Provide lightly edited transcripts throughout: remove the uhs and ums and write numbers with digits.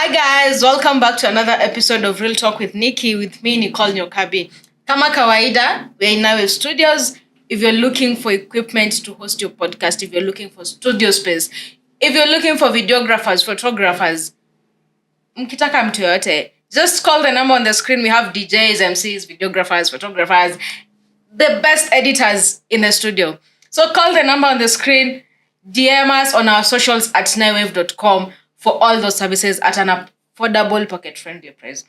Hi guys, welcome back to another episode of Real Talk with Nikki, with me Nicole Nyokabi. Kama kawaida, we're in Naiwave Studios. If you're looking for equipment to host your podcast, if you're looking for studio space, if you're looking for videographers, photographers, mkitaka mtu yote, just call the number on the screen. We have DJs, MCs, videographers, photographers, the best editors in the studio. So call the number on the screen, DM us on our socials at naiwave.com for all those services at an affordable, pocket-friendly price.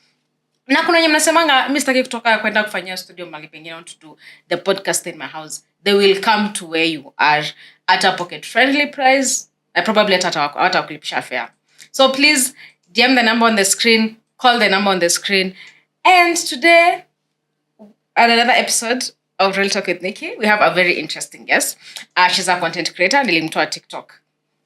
Na kuna wenye mnasemanga mimi sitaki kutoka kwenda kufanyia studio mahali pengine, I want to do the podcast in my house. They will come to where you are at a pocket-friendly price. I probably hata kulipisha fare. So please DM the number on the screen, call the number on the screen. And today, at another episode of Real Talk with Nikki, we have a very interesting guest. She's a content creator. Nilimtoa TikTok.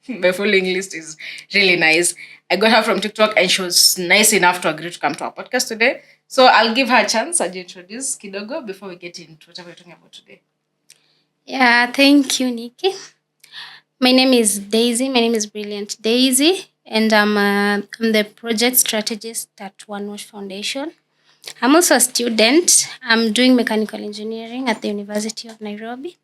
My following list is really nice. I got her from TikTok and she was nice enough to agree to come to our podcast today. So I'll give her a chance to introduce kidogo before we get into whatever we're talking about today. Yeah, thank you, Nikki. My name is Daisy. My name is Brilliant Daisy, and I'm the project strategist at One Wash Foundation. I'm also a student. I'm doing mechanical engineering at the University of Nairobi.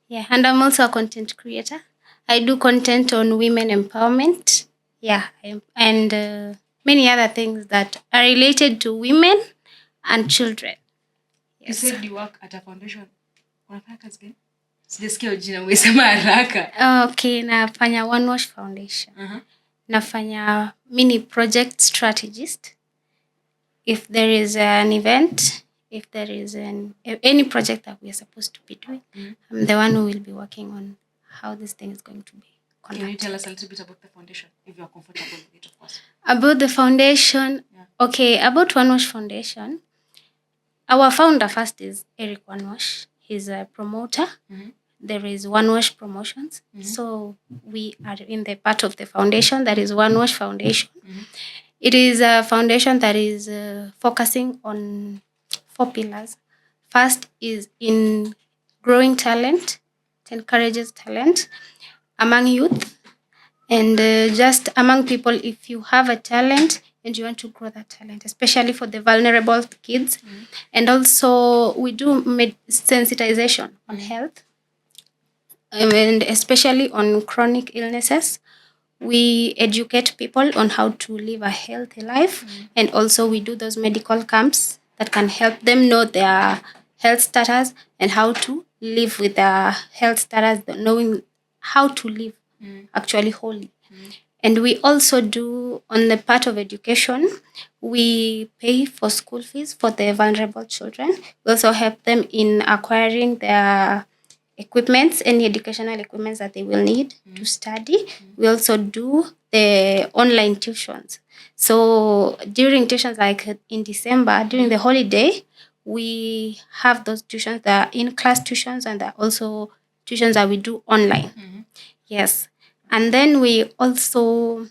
Yeah, and I'm also a content creator. I do content on women empowerment. Yeah, and many other things that are related to women and children. Yes. You said you work at a foundation. Unafanya kazi gani? Sijasikia jina umesema haraka. Okay, nafanya One Wash Foundation. Nafanya mini project strategist. If there is an event, if there is any project that we are supposed to be doing, I'm the one who will be working on how this thing is going to be conducted. Can you tell us a little bit about the foundation, if you are comfortable with it, of course? About the foundation, okay, about One Wash Foundation, our founder first is Eric One Wash. He's a promoter. There is One Wash Promotions. So we are in the part of the foundation that is One Wash Foundation. It is a foundation that is focusing on 4 pillars. First is in growing talent. It encourages talent among youth and just among people. If you have a talent and you want to grow that talent, especially for the vulnerable kids. And also we do sensitization on health, and especially on chronic illnesses. We educate people on how to live a healthy life. And also we do those medical camps that can help them know their health status and how to live with their health status, knowing how to live actually wholly. And we also do, on the part of education, we pay for school fees for the vulnerable children. We also help them in acquiring their equipments, any educational equipments that they will need to study. We also do the online tuitions. So during tuitions, like in December, during the holiday, we have those tuitions that are in-class tuitions, and there are also tuitions that we do online. Yes. And then we also,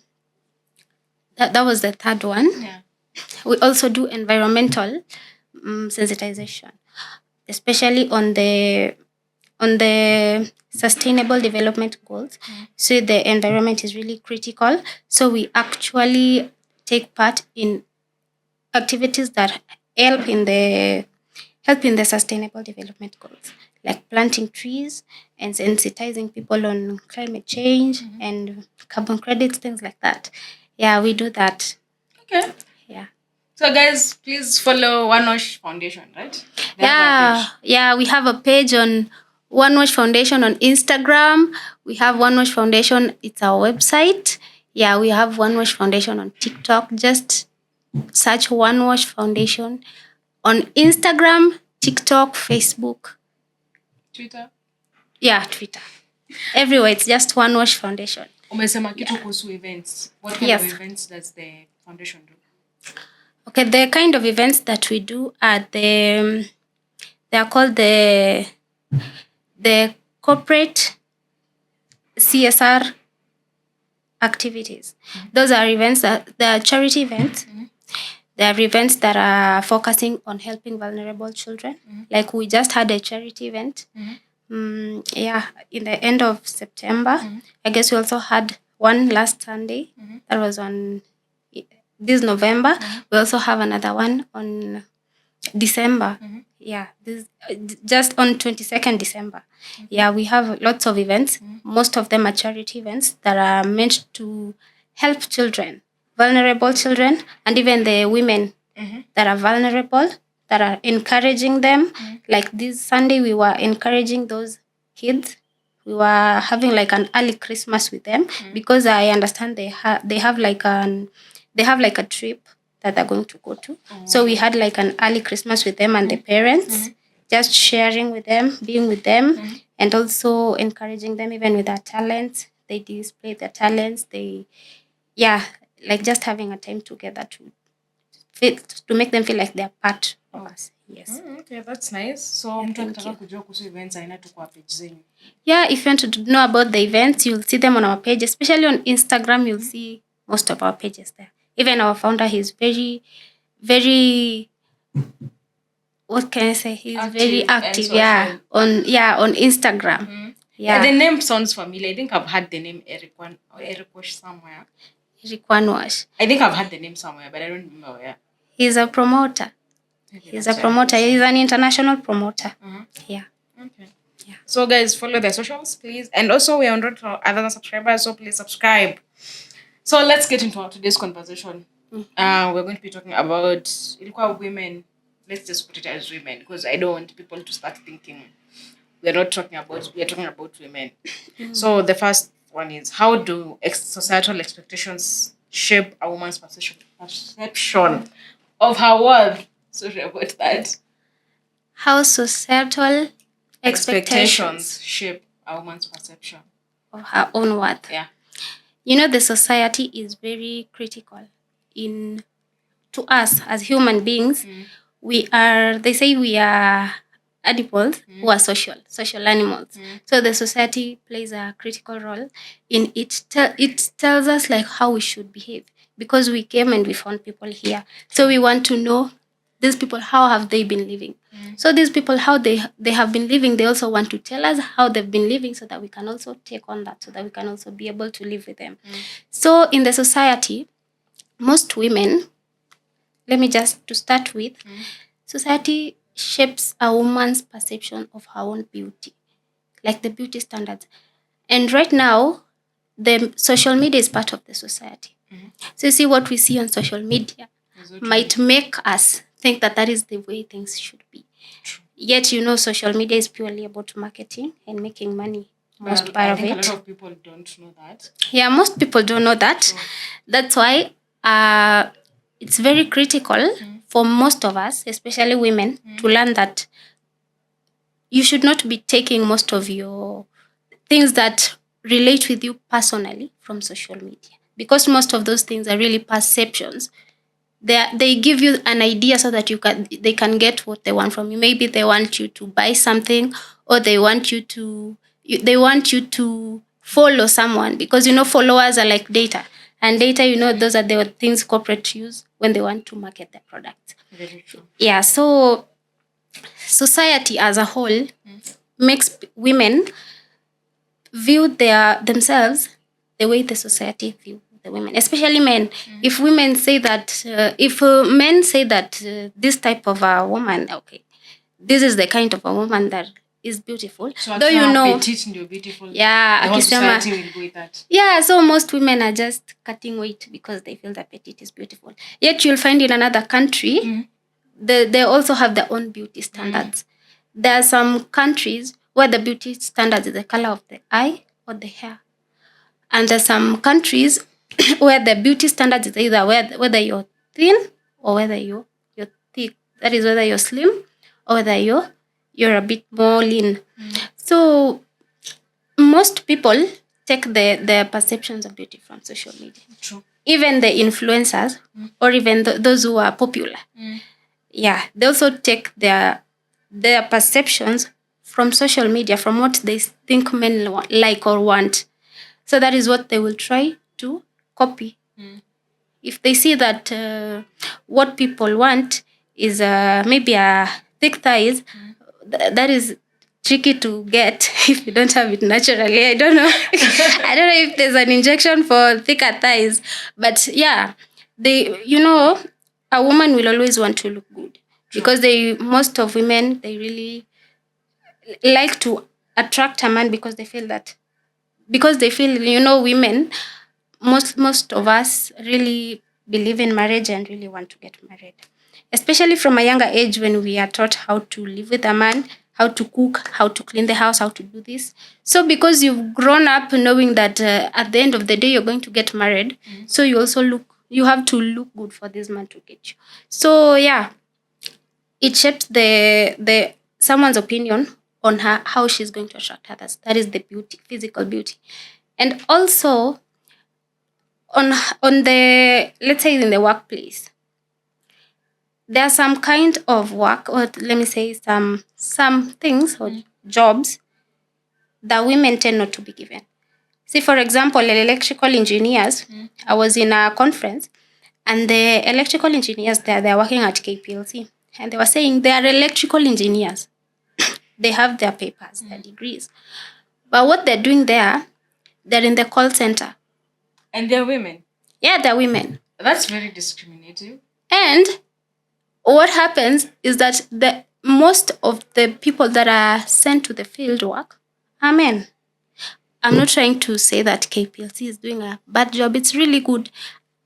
that was the third one. We also do environmental sensitization, especially on the sustainable development goals. So the environment is really critical. So we actually take part in activities that help in the sustainable development goals, like planting trees and sensitizing people on climate change and carbon credits, things like that. Yeah, we do that. Okay. Yeah. So guys, please follow One Wash Foundation, right? Yeah, we have a page on One Wash Foundation on Instagram. We have One Wash Foundation, it's our website. Yeah, we have One Wash Foundation on TikTok. Just search One Wash Foundation on Instagram, TikTok, Facebook. Twitter? Yeah, Twitter. Everywhere, it's just One Wash Foundation. Umesema kitu kuhusu events. What kind of events does the foundation do? Okay, the kind of events that we do are they are called the corporate CSR activities. Those are events that they are charity events. They are events that are focusing on helping vulnerable children. Like we just had a charity event. In the end of September. I guess we also had one last Sunday. That was on this November. We also have another one on December. Yeah, this just on 22nd December. Yeah, we have lots of events. Most of them are charity events that are meant to help children, vulnerable children, and even the women that are vulnerable, that are encouraging them. Like this Sunday, we were encouraging those kids. We were having like an early Christmas with them because I understand they have like a trip that they're going to go to. So we had like an early Christmas with them and the parents, just sharing with them, being with them, and also encouraging them even with their talents. They display their talents. Like just having a time together to make them feel like they're part of us. Yes. Okay, that's nice. So mtu akitaka kujua kuhusu events aina tu kwa page zenyu. Yeah, if you want to know about the events, you'll see them on our page, especially on Instagram. You'll see most of our pages there. Even our founder, he's very, very, what can I say? He's very active. Yeah, on Instagram. Yeah, the name sounds familiar. I think I've heard the name Eric Wash somewhere. Eric Wash. I think I've heard the name somewhere, but I don't remember where. He's a promoter. He's an international promoter. Yeah. Okay. Yeah. So guys, follow their socials, please. And also we are on road to other subscribers, so please subscribe. So let's get into today's conversation. We're going to be talking about women. Let's just put it as women, because I don't want people to start thinking we are talking about women. So the first one is, how do societal expectations shape a woman's perception of her worth? Sorry about that. How societal expectations shape a woman's perception of her own worth. Yeah. The society is very critical to us as human beings. They say we are animals who are social animals. So the society plays a critical role in it. It tells us like how we should behave, because we came and we found people here. So we want to know these people, how have they been living? So these people, how they have been living, they also want to tell us how they've been living, so that we can also take on that, so that we can also be able to live with them. So in the society, most women, let me just to start with, society shapes a woman's perception of her own beauty, like the beauty standards. And right now, the social media is part of the society. So you see, what we see on social media might make us think that is the way things should be. Yet, social media is purely about marketing and making money. Most part of it. A lot of people don't know that. Yeah, most people don't know that. That's why it's very critical for most of us, especially women, to learn that you should not be taking most of your things that relate with you personally from social media, because most of those things are really perceptions. They give you an idea so that they can get what they want from you. Maybe they want you to buy something, or they want you to follow someone, because followers are like data, and data, those are the things corporate use when they want to market their products. Very true. Yeah, so society as a whole makes women view themselves the way the society view the women, especially men. If women say that, if men say that this type of a woman, okay, this is the kind of a woman that is beautiful. So though beautiful. Yeah, the whole society will go with that. Yeah, so most women are just cutting weight because they feel that petite is beautiful. Yet you'll find in another country, they also have their own beauty standards. There are some countries where the beauty standards is the color of the eye or the hair. And there's some countries where the beauty standards is either whether you're thin or whether you're thick. That is, whether you're slim or whether you're a bit more lean. So most people take their perceptions of beauty from social media. True. Even the influencers or even those who are popular. Yeah, they also take their perceptions from social media, from what they think men like or want. So that is what they will try to copy. If they see that what people want is maybe a thick thighs, that is tricky to get if you don't have it naturally. I don't know. I don't know if there's an injection for thicker thighs. But yeah, a woman will always want to look good because most of women, they really like to attract a man because they feel, women, most of us really believe in marriage and really want to get married, especially from a younger age when we are taught how to live with a man, how to cook, how to clean the house, how to do this. So because you've grown up knowing that at the end of the day you're going to get married, so you have to look good for this man to get you. So yeah, it shapes the someone's opinion on her, how she's going to attract others. That is the beauty, physical beauty. And also on the, let's say, in the workplace, there are some kind of work, or let me say some things or jobs that women tend not to be given. See, for example, electrical engineers. I was in a conference, and the electrical engineers there, they're working at KPLC, and they were saying they are electrical engineers. They have their papers, their degrees, but what they're doing there, they're in the call center. And they're women. Yeah, they're women. That's very discriminative. And what happens is that most of the people that are sent to the field work are men. I'm not trying to say that KPLC is doing a bad job. It's really good.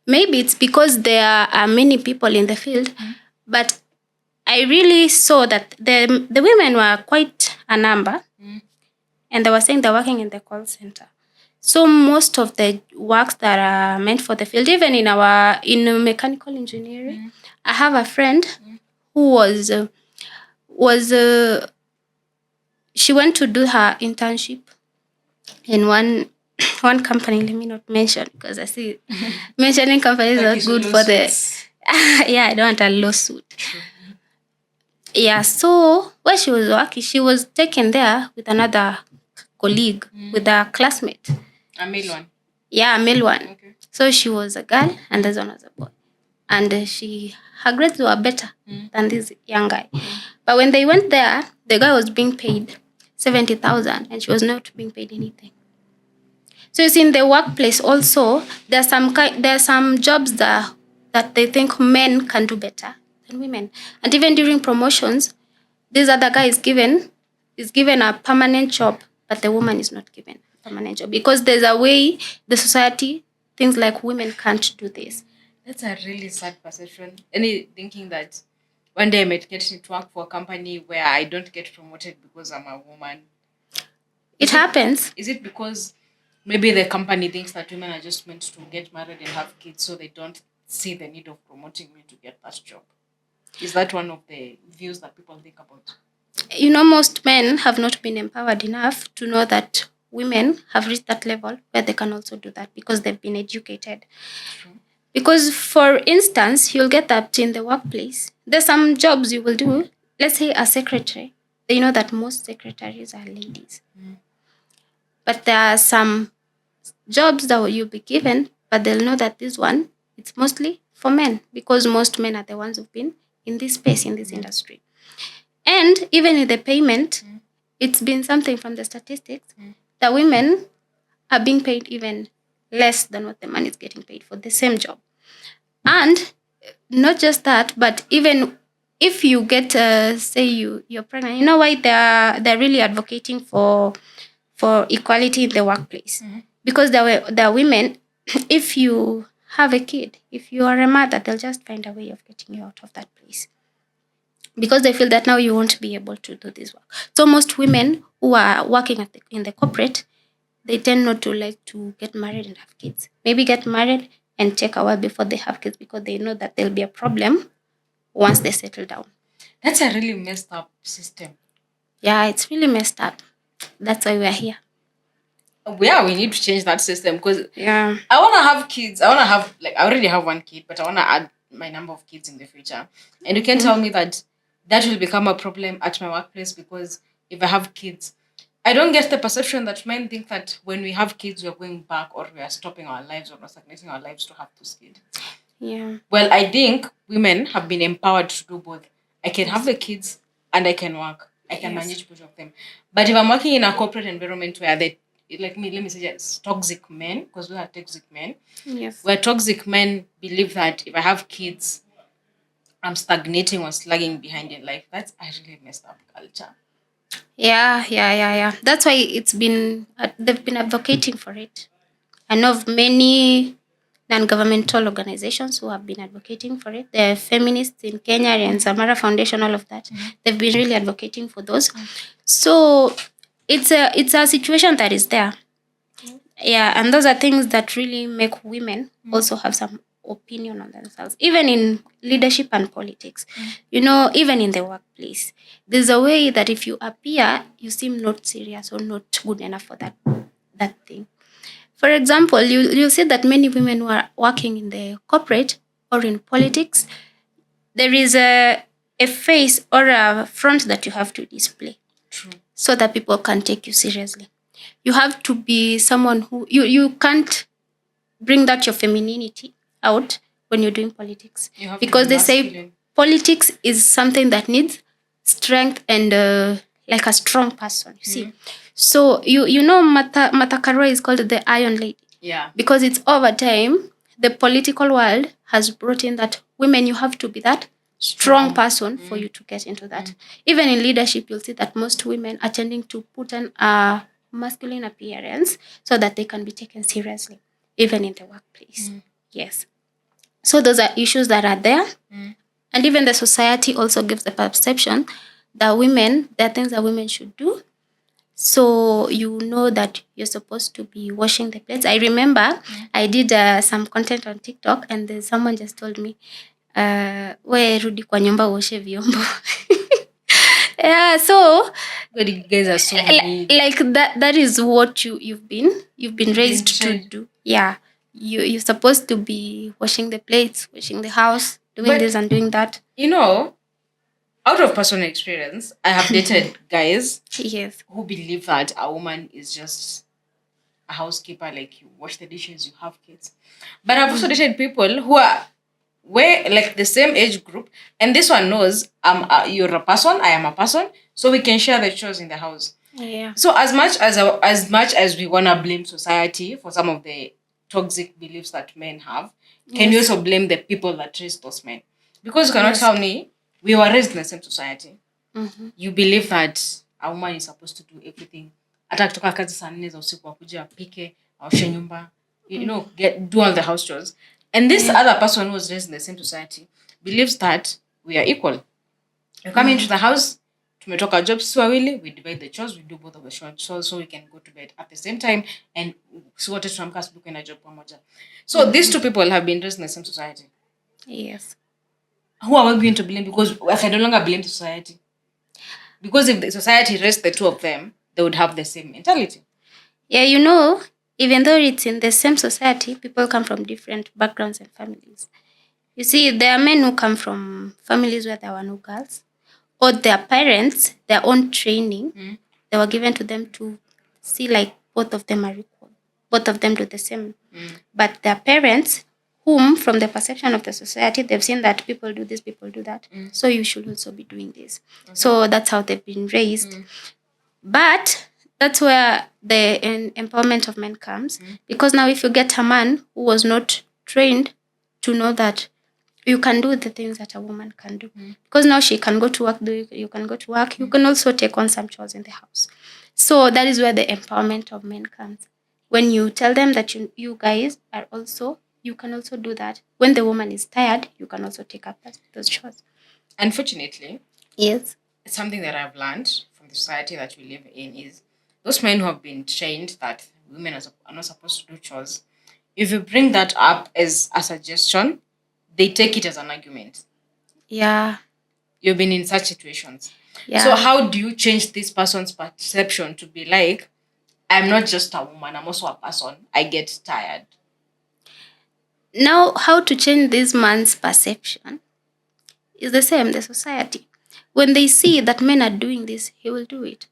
Maybe it's because there are many people in the field, but I really saw that the women were quite a number, and they were saying they're working in the call center. So most of the works that are meant for the field, even in mechanical engineering, I have a friend who she went to do her internship in one company. Let me not mention, because I see mentioning companies is not good for the yeah, I don't want a lawsuit. Yeah, so where she was working, she was taken there with another colleague, with a classmate. A male one? Yeah, a male one. Okay. So she was a girl and this one was a boy. And her grades were better than this young guy. But when they went there, the guy was being paid 70,000 and she was not being paid anything. So it's in the workplace also, there are some jobs that they think men can do better than women. And even during promotions, this other guy is given a permanent job, but the woman is not given a permanent job because there's a way the society thinks like women can't do this. That's a really sad perception. Thinking that one day I might get to work for a company where I don't get promoted because I'm a woman. It happens. Is it because maybe the company thinks that women are just meant to get married and have kids, so they don't see the need of promoting me to get that job? Is that one of the views that people think about? Most men have not been empowered enough to know that women have reached that level where they can also do that because they've been educated. True. Because, for instance, you'll get that in the workplace. There's some jobs you will do. Let's say a secretary. They know that most secretaries are ladies. But there are some jobs that you'll be given, but they'll know that this one, it's mostly for men because most men are the ones who've been in this space, in this industry. And even in the payment, it's been something from the statistics that women are being paid even less than what the man is getting paid for the same job. And not just that, but even if you get, say you're pregnant, you know why they're really advocating for equality in the workplace? Because there are women, if you have a kid, if you are a mother, they'll just find a way of getting you out of that place. Because they feel that now you won't be able to do this work. So most women who are working in the corporate, they tend not to like to get married and have kids. Maybe get married and take a while before they have kids because they know that there'll be a problem once they settle down. That's a really messed up system. Yeah, it's really messed up. That's why we're here. Yeah, we need to change that system because yeah, I want to have kids. I already have one kid, but I want to add my number of kids in the future. And you can tell me that will become a problem at my workplace because if I have kids, I don't get the perception that men think that when we have kids, we're going back or we are stopping our lives or we're stagnating our lives to have those kids. Yeah. Well, I think women have been empowered to do both. I can have the kids and I can work. I can manage both of them. But if I'm working in a corporate environment where the let me say yes, toxic men, because we are toxic men. Yes. Where toxic men believe that if I have kids, I'm stagnating or slugging behind in life. That's a really messed up culture. Yeah. That's why they've been advocating for it. I know of many non-governmental organizations who have been advocating for it. The feminists in Kenya and Samara Foundation, all of that, they've been really advocating for those. So it's a situation that is there. Yeah, and those are things that really make women also have some opinion on themselves, even in leadership and politics. Even in the workplace, there's a way that if you appear, you seem not serious or not good enough for that thing. For example, you'll see that many women who are working in the corporate or in politics, there is a face or a front that you have to display. True. So that people can take you seriously. You have to be someone who you can't bring that your femininity out when you're doing politics, because they say politics is something that needs strength and like a strong person. You see, so Martha Karua is called the Iron Lady. Yeah, because it's over time the political world has brought in that women, you have to be that strong person for you to get into that. Even in leadership, you'll see that most women are tending to put on a masculine appearance so that they can be taken seriously, even in the workplace. Yes. So those are issues that are there. And even the society also gives the perception that there are things that women should do. So that you're supposed to be washing the plates. I remember I did some content on TikTok, and then someone just told me, we rudi kwa nyumba uoshe vyombo. Yeah, so God, you guys are so like that is what you've been raised to do. Yeah. You're supposed to be washing the plates, washing the house, doing this and doing that. Out of personal experience, I have dated guys Yes. who believe that a woman is just a housekeeper, like you wash the dishes, you have kids. But I've also dated people who are like the same age group, and this one knows you're a person, I am a person, so we can share the chores in the house. Yeah. So as much as we wanna blame society for some of the toxic beliefs that men have, can you also blame the people that raised those men? Because you cannot tell me we were raised in the same society. You believe that a woman is supposed to do everything. Hata kutoka kazi saa 4 za usiku akuje apike, aoshe nyumba, do all the house chores. And this other person who was raised in the same society believes that we are equal. You come into the house, tumetoka jobs sisi wawili, we divide the chores, we do both of the chores so we can go to bed at the same time, and si wote tunaamka asubuhi kwenda job pamoja. So these two people have been raised in the same society. Yes. Who are we going to blame? Because I can no longer blame the society. Because if the society raised the two of them, they would have the same mentality. Yeah, even though it's in the same society, people come from different backgrounds and families. You see, there are men who come from families where there were no girls, or their parents, their own training, they were given to them to see like both of them are equal. Both of them do the same. But their parents, whom from the perception of the society, they've seen that people do this, people do that. So you should also be doing this. So that's how they've been raised. But that's where the empowerment of men comes. Because now if you get a man who was not trained to know that you can do the things that a woman can do. Because now she can go to work, you can go to work, you can also take on some chores in the house. So that is where the empowerment of men comes. When you tell them that you guys are also, you can also do that. When the woman is tired, you can also take up those chores. Unfortunately, yes, something that I've learned from the society that we live in is those men who have been trained that women are not supposed to do chores. If you bring that up as a suggestion, they take it as an argument. Yeah. You've been in such situations. Yeah. So how do you change this person's perception to be like, I'm not just a woman, I'm also a person. I get tired. Now, how to change this man's perception is the same, the society. When they see that men are doing this, he will do it.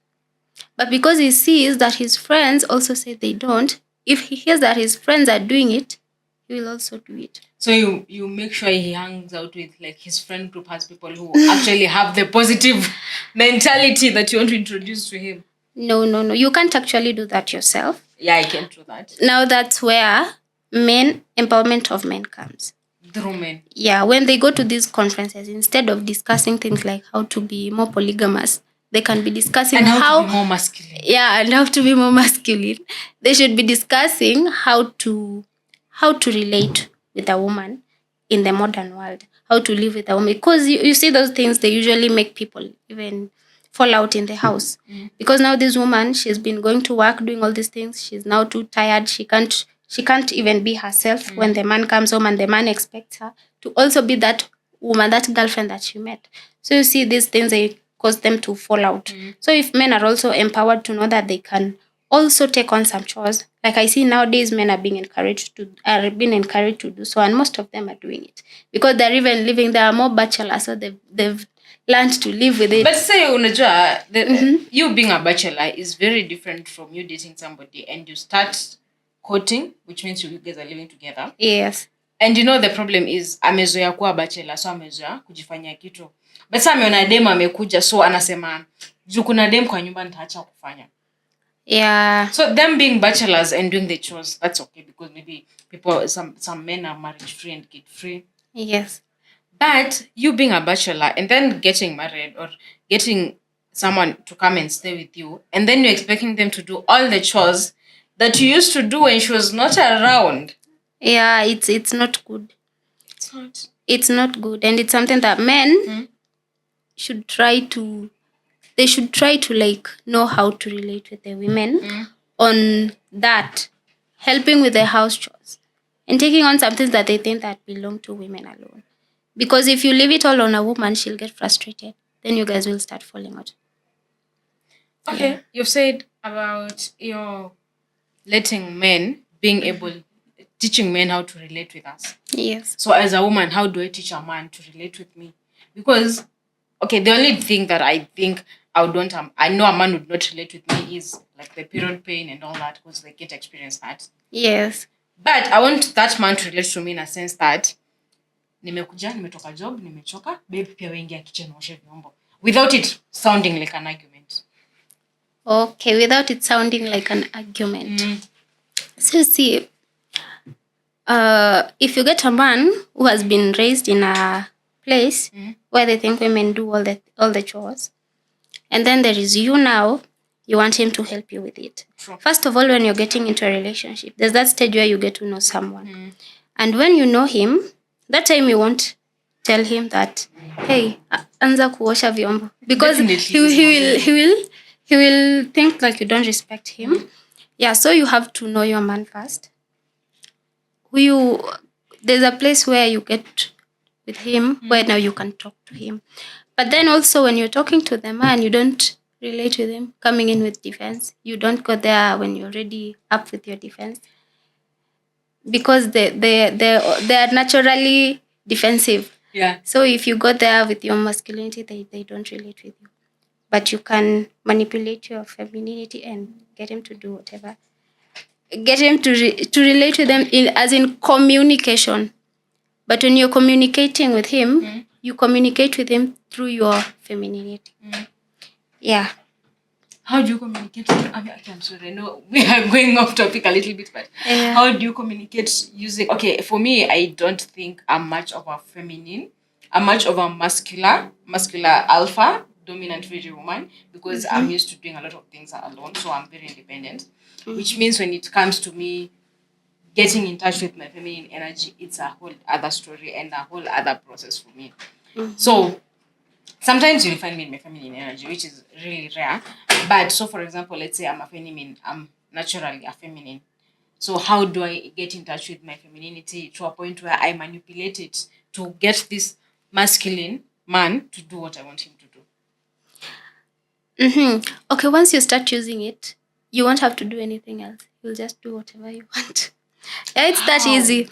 But because he sees that his friends also say they don't, if he hears that his friends are doing it, he will also do it. So you make sure he hangs out with, like, his friend group has people who actually have the positive mentality that you want to introduce to him. No. You can't actually do that yourself. Yeah, I can do that. Now that's where empowerment of men comes. Through men. Yeah, when they go to these conferences, instead of discussing things like how to be more polygamous, they can be discussing and how to be more masculine. Yeah, and how to be more masculine. They should be discussing how to relate with a woman in the modern world, how to live with a woman. Because you see those things, they usually make people even fall out in the house. Because now this woman, she's been going to work, doing all these things. She's now too tired. She can't even be herself when the man comes home, and the man expects her to also be that woman, that girlfriend that she met. So you see these things, they cause them to fall out. So if men are also empowered to know that they can also take on some chores, like I see nowadays, men are being encouraged to do so, and most of them are doing it because they're even living. There are more bachelors, so they've learned to live with it. But say unajua, you being a bachelor is very different from you dating somebody and you start courting, which means you guys are living together. Yes. And you know the problem is amezoea kuwa bachelor, so amezoea kujifanyia kitu. But sasa ameona dem amekuja, so anasema juu kuna dem kwa nyumba nitaacha kufanya. Yeah. So them being bachelors and doing the chores, that's okay because maybe some men are marriage free and kid free. Yes. But you being a bachelor and then getting married or getting someone to come and stay with you, and then you're expecting them to do all the chores that you used to do when she was not around. Yeah, it's not good. It's not. It's not good, and it's something that men should try to. They should try to like know how to relate with the women on that, helping with the house chores and taking on some things that they think that belong to women alone. Because if you leave it all on a woman, she'll get frustrated. Then you guys will start falling out. Okay, yeah. You've said about your letting men being able, teaching men how to relate with us. Yes. So as a woman, how do I teach a man to relate with me? Because, okay, the only thing that I think I would want, I know a man would not relate with me is like the period pain and all that because they can't experience that. Yes. But I want that man to relate to me in a sense that nimekuja, nimetoka job, nimechoka, babe pia wengia kitchen oshe vyombo. Without it sounding like an argument. Okay, without it sounding like an argument. So see, if you get a man who has been raised in a place where they think women do all the chores, and then there is you now, you want him to help you with it. True. First of all, when you're getting into a relationship, there's that stage where you get to know someone. And when you know him, that time you won't tell him that, hey, anza kuosha vyombo. Because he will think like you don't respect him. Yeah, so you have to know your man first. There's a place where you get with him where now you can talk to him. But then also when you're talking to the man, you don't relate with him coming in with defense. You don't go there when you're already up with your defense. Because they're naturally defensive. Yeah. So if you go there with your masculinity, they don't relate with you. But you can manipulate your femininity and get him to do whatever. Get him to relate with them as in communication. But when you're communicating with him, you communicate with him through your femininity. Yeah. How do you communicate? I'm sorry. I know we are going off topic a little bit, but how do you communicate using... Okay, for me, I don't think I'm much of a feminine. I'm much of a muscular alpha, dominant very woman, because I'm used to doing a lot of things alone, so I'm very independent. Which means when it comes to me getting in touch with my feminine energy, it's a whole other story and a whole other process for me. So sometimes you'll find me in my feminine energy, which is really rare. But so for example, let's say I'm naturally a feminine. So how do I get in touch with my femininity to a point where I manipulate it to get this masculine man to do what I want him to do? Okay, once you start using it, you won't have to do anything else. You'll just do whatever you want. Yeah, it's that easy.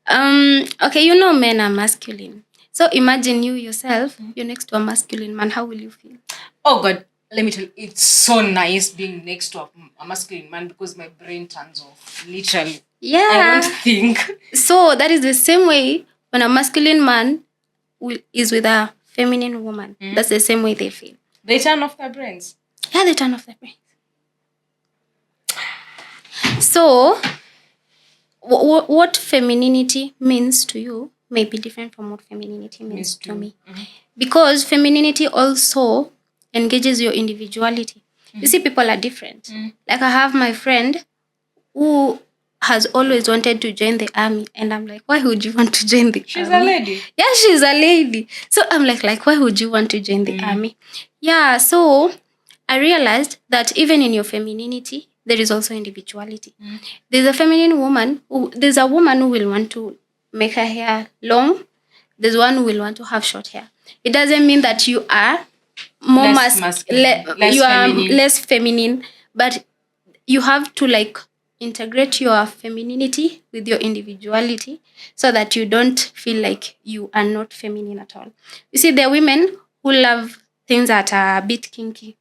Okay, you know men are masculine. So imagine you yourself, you're next to a masculine man. How will you feel? Oh God, let me tell you, it's so nice being next to a masculine man because my brain turns off, literally. Yeah. I don't think. So that is the same way when a masculine man is with a feminine woman. That's the same way they feel. They turn off their brains. Yeah, they turn off their brains. So, what femininity means to you may be different from what femininity means to me. Because femininity also engages your individuality. You see, people are different. Like, I have my friend who has always wanted to join the army, and I'm like, why would you want to join the army? She's a lady. Yeah, she's a lady. So I'm like, why would you want to join the army? Yeah, so I realized that even in your femininity, there is also individuality. There's a feminine woman, there's a woman who will want to make her hair long. There's one who will want to have short hair. It doesn't mean that you are more masculine, you are less feminine, but you have to like integrate your femininity with your individuality so that you don't feel like you are not feminine at all. You see, there are women who love things that are a bit kinky.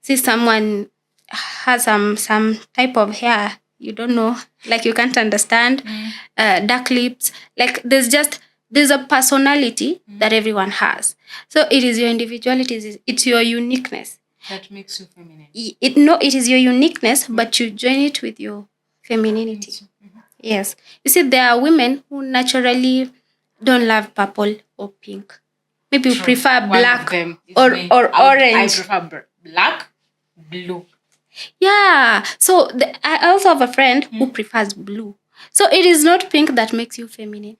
See, someone has some type of hair you don't know, like you can't understand, dark lips. Like there's a personality that everyone has. So it is your individuality, it's your uniqueness that makes you feminine. It is your uniqueness, but you join it with your femininity. Yes. You see, there are women who naturally don't love purple or pink. Maybe you prefer black or orange. I prefer black, blue. Yeah. So I also have a friend who prefers blue. So it is not pink that makes you feminine.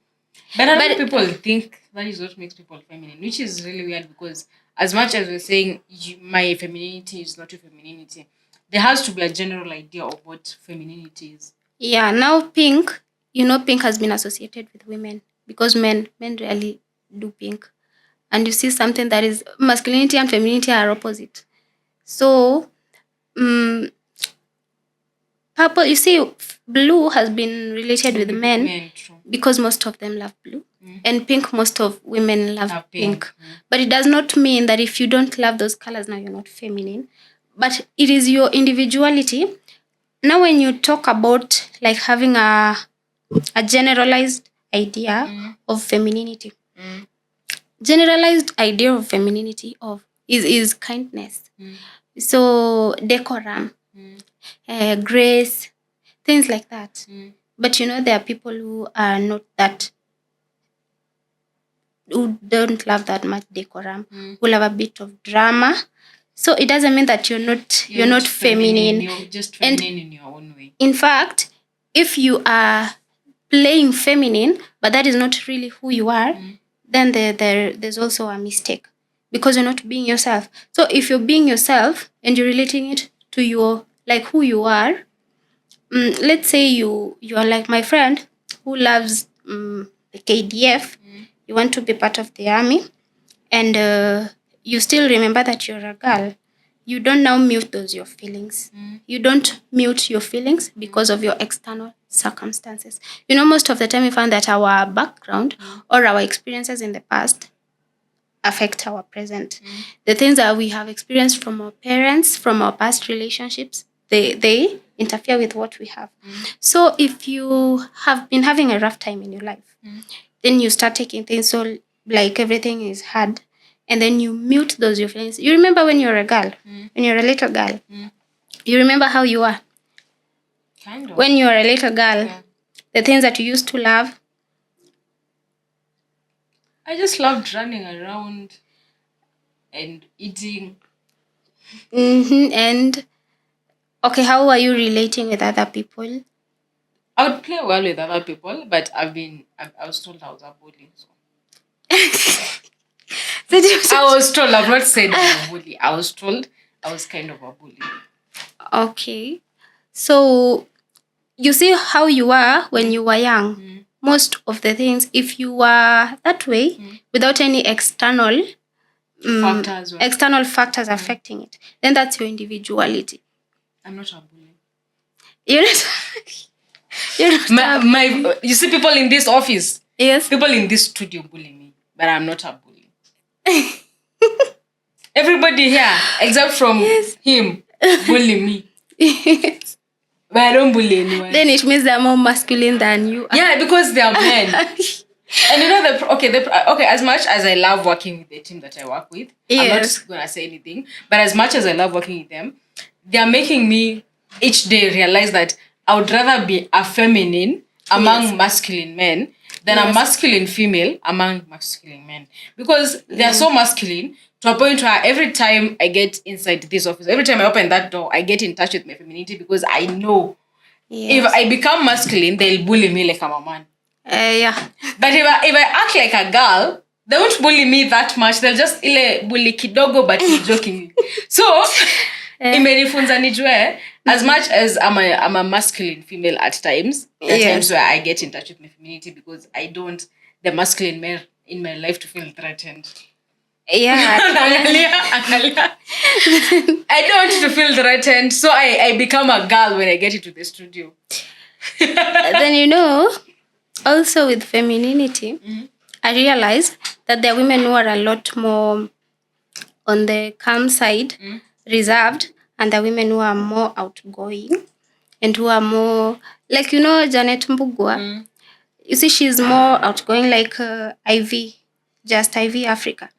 But a lot of people think that is what makes people feminine, which is really weird because as much as we're saying my femininity is not your femininity, there has to be a general idea of what femininity is. Yeah. Now pink, pink has been associated with women because men rarely do pink. And you see something that is masculinity and femininity are opposite. So, purple, you see, blue has been related with men because most of them love blue. And pink, most of women love pink. But it does not mean that if you don't love those colors, now you're not feminine. But it is your individuality. Now, when you talk about like having a generalized idea of femininity, generalized idea of femininity is kindness. So decorum, grace, things like that. But there are people who are not that, who don't love that much decorum, who love a bit of drama. So it doesn't mean that you're not feminine. You're just feminine in your own way. In fact, if you are playing feminine, but that is not really who you are, then there's also a mistake because you're not being yourself. So if you're being yourself and you're relating it to your like who you are, let's say you are like my friend who loves the KDF. You want to be part of the army, and you still remember that you're a girl. You don't now mute those your feelings. You don't mute your feelings because of your external circumstances. Most of the time we find that our background or our experiences in the past affect our present. The things that we have experienced from our parents, from our past relationships, they interfere with what we have. So if you have been having a rough time in your life, then you start taking things so like everything is hard, and then you mute those your feelings. You remember when you're a girl, when you're a little girl, you remember how you are? Kind of. When you're a little girl, the things that you used to love. I just loved running around and eating. And okay, how are you relating with other people? I would play well with other people, but I was told I was a bully. So. I was told, I've not said I'm a bully. I was told I was kind of a bully. Okay. So you see how you are when you were young. Most of the things, if you were that way, without any external factors affecting it, then that's your individuality. I'm not a bully. You're not. You see people in this office. Yes. People in this studio bully me, but I'm not a bully. Everybody here, except from him, bully me. Yes. But I don't bully anyone. Then it means they're more masculine than you are. Yeah, because they are men. And okay, as much as I love working with the team that I work with, I'm not going to say anything, but as much as I love working with them, they are making me each day realize that I would rather be a feminine among masculine men than a masculine female among masculine men. Because they are so masculine to a point where every time I get inside this office, every time I open that door, I get in touch with my femininity because I know if I become masculine, they'll bully me like I'm a man. But if I act like a girl, they won't bully me that much. They'll just bully kidogo but jokingly. So imenifunza nijue, as much as I'm a masculine female at times, there are times where I get in touch with my femininity because I don't the masculine male in my life to feel threatened. I don't want to feel threatened, so I become a girl when I get into the studio. Then also with femininity, I realized that there are women who are a lot more on the calm side, reserved, and there are women who are more outgoing and who are more like Janet Mbugua. You see, she's more outgoing, like Ivy, just Ivy Africa.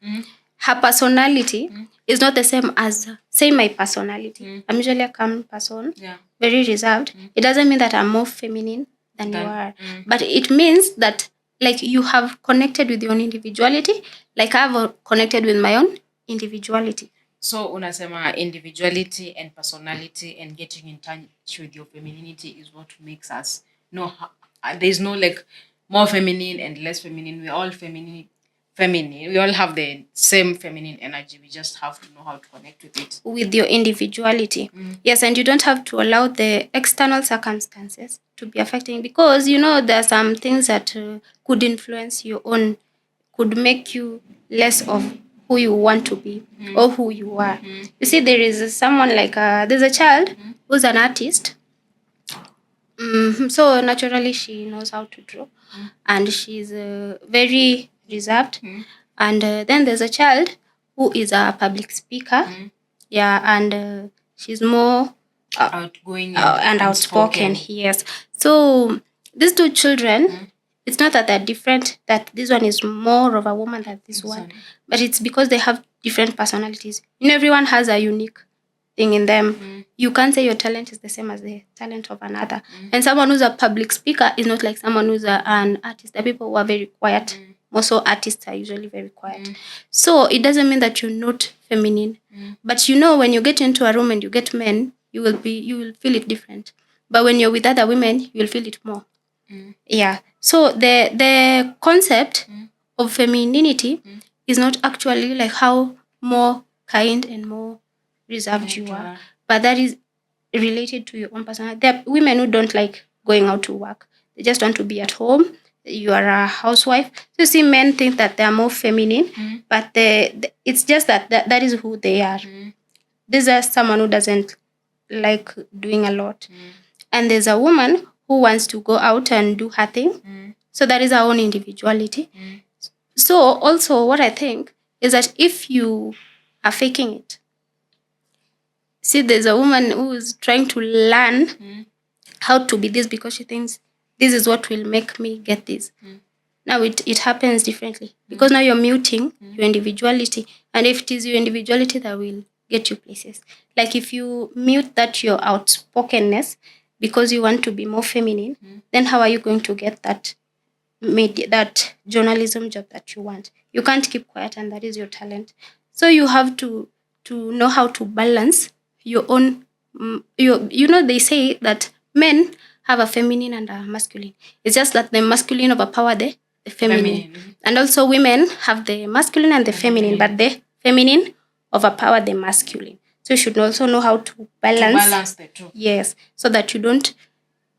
Her personality is not the same as my personality. I'm usually a calm person, very reserved. It doesn't mean that I'm more feminine than you are, but it means that like you have connected with your own individuality, like I've connected with my own individuality. So unasema individuality and personality and getting in touch with your femininity is what makes us there's no like more feminine and less feminine. We're all feminine. We all have the same feminine energy. We just have to know how to connect with it. With your individuality. Yes, and you don't have to allow the external circumstances to be affecting, because there are some things that could influence your own, could make you less of who you want to be or who you are. You see, there is someone like there's a child who's an artist. So naturally she knows how to draw, and she's very reserved. And then there's a child who is a public speaker. And she's more outgoing and outspoken. Yes. So these two children, it's not that they're different, that this one is more of a woman than this one, but it's because they have different personalities. Everyone has a unique thing in them. You can't say your talent is the same as the talent of another. And someone who's a public speaker is not like someone who's an artist. The people who are very quiet. Also, artists are usually very quiet. So it doesn't mean that you're not feminine. But when you get into a room and you get men, you will feel it different. But when you're with other women, you will feel it more. Yeah. So the concept of femininity is not actually like how more kind and more reserved you are, but that is related to your own personality. There are women who don't like going out to work. They just want to be at home. You are a housewife. So you see, men think that they are more feminine, but it's just that is who they are. There's someone who doesn't like doing a lot. And there's a woman who wants to go out and do her thing. So that is her own individuality. So also what I think is that if you are faking it, see, there's a woman who is trying to learn how to be this because she thinks this is what will make me get this. Now it happens differently because now you're muting your individuality. And if it is your individuality that will get you places. Like if you mute that your outspokenness because you want to be more feminine, then how are you going to get that journalism job that you want? You can't keep quiet, and that is your talent. So you have to know how to balance your own. They say that men have a feminine and a masculine. It's just that the masculine overpower the feminine. And also women have the masculine and the feminine, but the feminine overpower the masculine. So you should also know how to balance the two. Yes, so that you don't,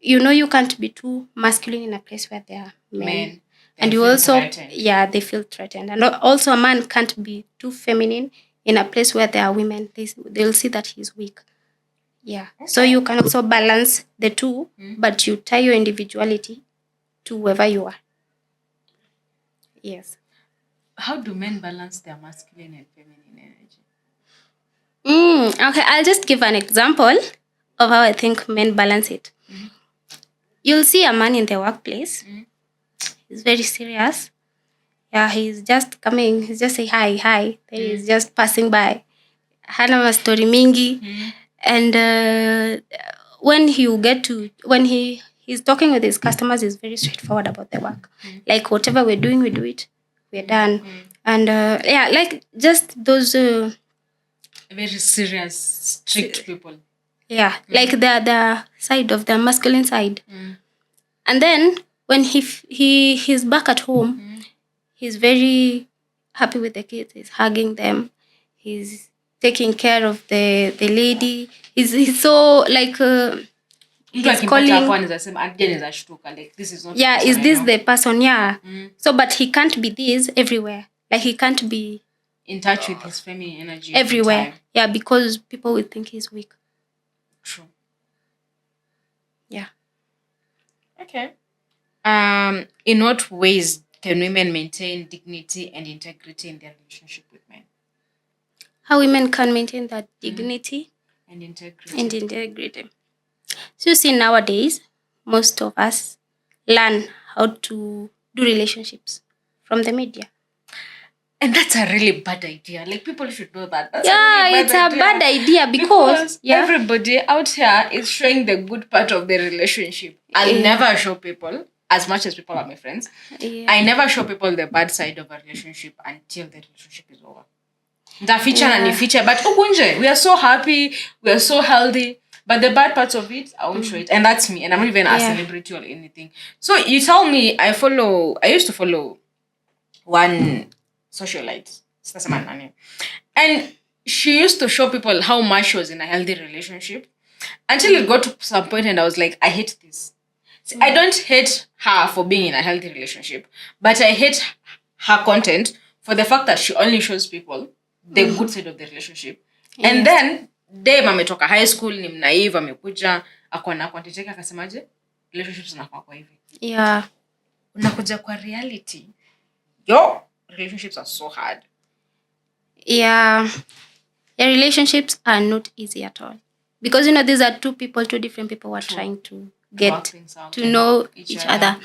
you can't be too masculine in a place where there are men. And you also, threatened. They feel threatened. And also a man can't be too feminine in a place where there are women. They'll see that he's weak. Yeah. Okay. So you can also balance the two, but you tie your individuality to whoever you are. Yes. How do men balance their masculine and feminine energy? Okay, I'll just give an example of how I think men balance it. You'll see a man in the workplace. He's very serious. Yeah, he's just coming. He's just say hi. Then he's just passing by. Hana ma story mingi. And when he's talking with his customers, he's very straightforward about the work. Like whatever we're doing, we do it. We're done. And like just those very serious, strict people. Yeah, like the side of the masculine side. And then when he's back at home, he's very happy with the kids. He's hugging them. He's taking care of the lady. He's so like he's calling. Like, this is not. Yeah, is this the person? Yeah. So, but he can't be this everywhere. Like he can't be in touch with his feminine energy everywhere. Yeah, because people will think he's weak. True. Yeah. Okay. In what ways can women maintain dignity and integrity in their relationship with men? How women can maintain that dignity and integrity. So you see, nowadays, most of us learn how to do relationships from the media. And that's a really bad idea. Like, people should know that. It's a bad idea because everybody out here is showing the good part of the relationship. I'll never show people, as much as people are my friends, I never show people the bad side of a relationship until the relationship is over. The feature and the feature, but we are so happy, we are so healthy. But the bad parts of it, I won't show it. And that's me. And I'm not even a celebrity or anything. So you tell me, I used to follow one socialite. And she used to show people how much she was in a healthy relationship. Until it got to some point and I was like, I hate this. See, I don't hate her for being in a healthy relationship. But I hate her content for the fact that she only shows people the good side of the relationship. Yes. And then dem ametoka high school, ni mnaive, amekuja akona quantitative akasemaje relationships zinakuwa kwa hivi. Yeah. Unakuja kwa reality. Relationships are so hard. Yeah. The relationships are not easy at all. Because these are two different people who are trying to get to know each other.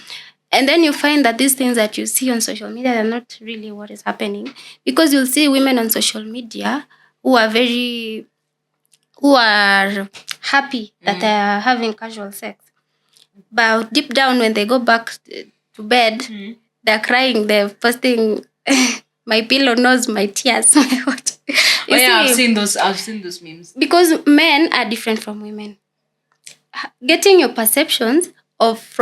And then you find that these things that you see on social media are not really what is happening. Because you'll see women on social media who are happy that they are having casual sex. But deep down, when they go back to bed, they're crying, they're posting, my pillow knows my tears. I've seen those memes. Because men are different from women. Getting your perceptions of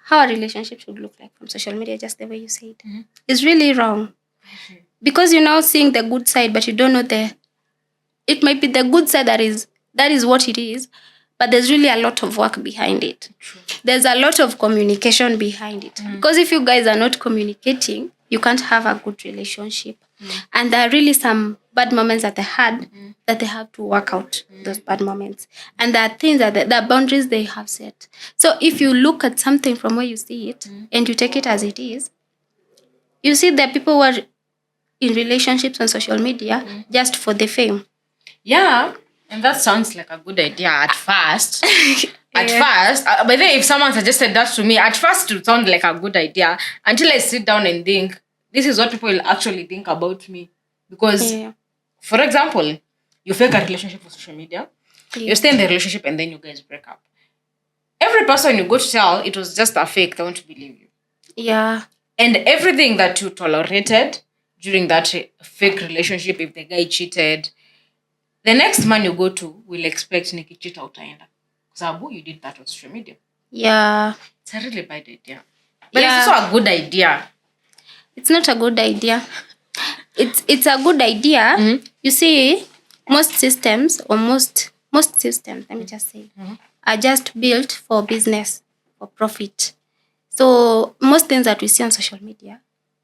how a relationship should look like from social media, just the way you say it, is really wrong. Because you're now seeing the good side, but you don't know it might be the good side that is what it is, but there's really a lot of work behind it. True. There's a lot of communication behind it. Because if you guys are not communicating, you can't have a good relationship. And there are really some bad moments that they had that they have to work out those bad moments. And there are things that the boundaries they have set. So if you look at something from where you see it and you take it as it is, you see that people who are in relationships on social media just for the fame. Yeah, and that sounds like a good idea at first. By the way, if someone suggested that to me, at first it would sound like a good idea until I sit down and think, this is what people will actually think about me. Because, for example, you fake a relationship on social media, you stay in the relationship and then you guys break up. Every person you go to tell, it was just a fake, they won't believe you. Yeah. And everything that you tolerated during that fake relationship, if the guy cheated, the next man you go to will expect nikichita utaenda. Sabu, you did that on social media. Yeah. It's a really bad idea. But it's also a good idea. It's not a good idea. It's a good idea. You see, most systems, let me just say, are just built for business, for profit. So most things that we see on social media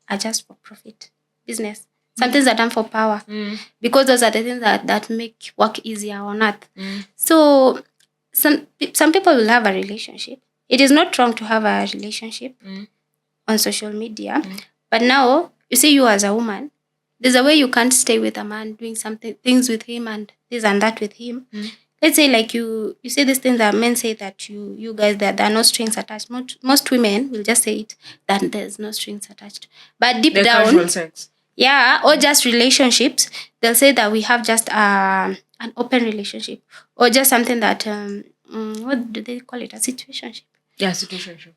are just for profit, business. Some things are done for power. Because those are the things that make work easier on earth. So some people will have a relationship. It is not wrong to have a relationship on social media. But now, you see, you as a woman, there's a way you can't stay with a man doing things with him and this and that with him. Let's say like you say these things that men say that you guys, that there are no strings attached. Most women will just say it, that there's no strings attached. But deep down, casual sex. Yeah, or just relationships, they'll say that we have just an open relationship, or just something that what do they call it? A situationship. Yeah, situationship.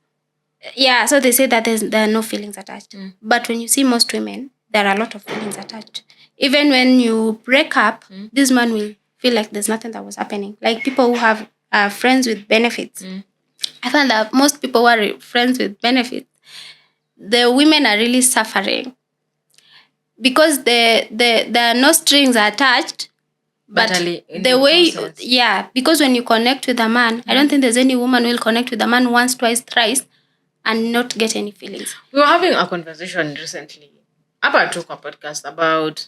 Yeah, so they say that there are no feelings attached. But when you see most women, there are a lot of feelings attached. Even when you break up, this man will feel like there's nothing that was happening. Like people who have friends with benefits. I find that most people who are friends with benefits, the women are really suffering because there are no strings attached. But the way, because when you connect with a man, I don't think there's any woman who will connect with a man once, twice, thrice, and not get any feelings. We were having a conversation recently about a podcast about,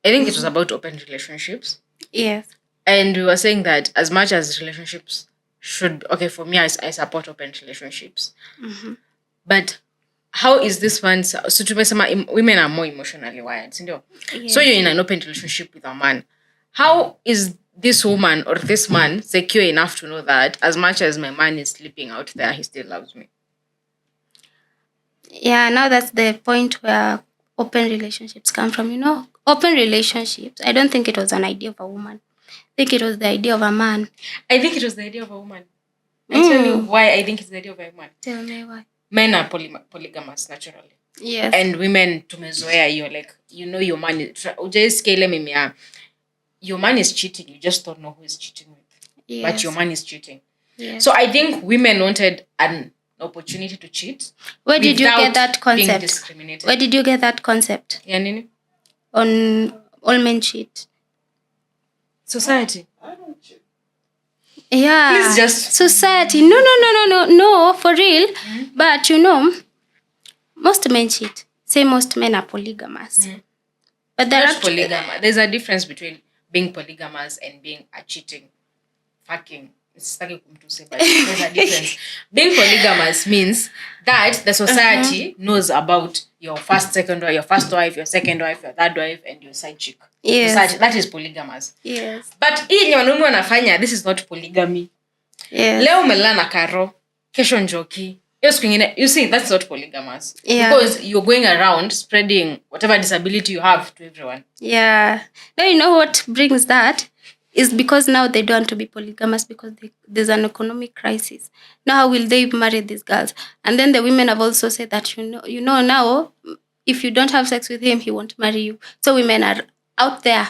I think it was about open relationships. Yes. And we were saying that as much as relationships should, okay, for me, I support open relationships. But how is this one? So women are more emotionally wired. So you're in an open relationship with a man. How is this woman or this man secure enough to know that as much as my man is sleeping out there, he still loves me? Yeah, now that's the point where open relationships come from. Open relationships, I don't think it was an idea of a woman. I think it was the idea of a man. I think it was the idea of a woman. I tell you why I think it's the idea of a woman. Tell me why. Men are polygamous naturally. Yes. And women, tumezoea, you're like, your man is, your man is cheating. You just don't know who is cheating with. Yes. But your man is cheating. Yes. So I think women wanted an opportunity to cheat. Where did you get that concept? Where did you get that concept? Yeah, Nini? On all men cheat. Society. I don't cheat. Yeah. Please just society. No, for real. But most men cheat. Say most men are polygamous. But there's a difference between being polygamous and being a cheating, fucking. But there's a difference. Being polygamous means that the society knows about your first, second wife, your first wife, your second wife, your third wife, and your side chick. Yes. Society, that is polygamous. Yes. But hii wanaume wanafanya, this is not polygamy. Yes. Leo umelala na Karo, kesho njoki. You see, that's not polygamous. Yeah. Because you're going around spreading whatever disability you have to everyone. Yeah. Now you know what brings that is because now they don't want to be polygamous because there's an economic crisis. Now how will they marry these girls? And then the women have also said that now if you don't have sex with him, he won't marry you. So women are out there.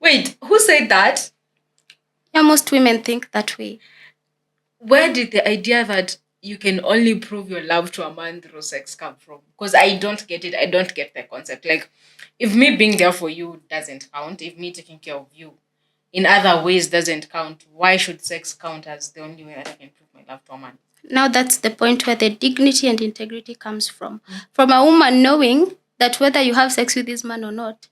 Wait, who said that? Yeah, most women think that way. Where did the idea that you can only prove your love to a man through sex come from? Because I don't get it. I don't get the concept. Like, if me being there for you doesn't count, if me taking care of you in other ways doesn't count, why should sex count as the only way that I can prove my love to a man? Now that's the point where the dignity and integrity comes from. From a woman knowing that whether you have sex with this man or not,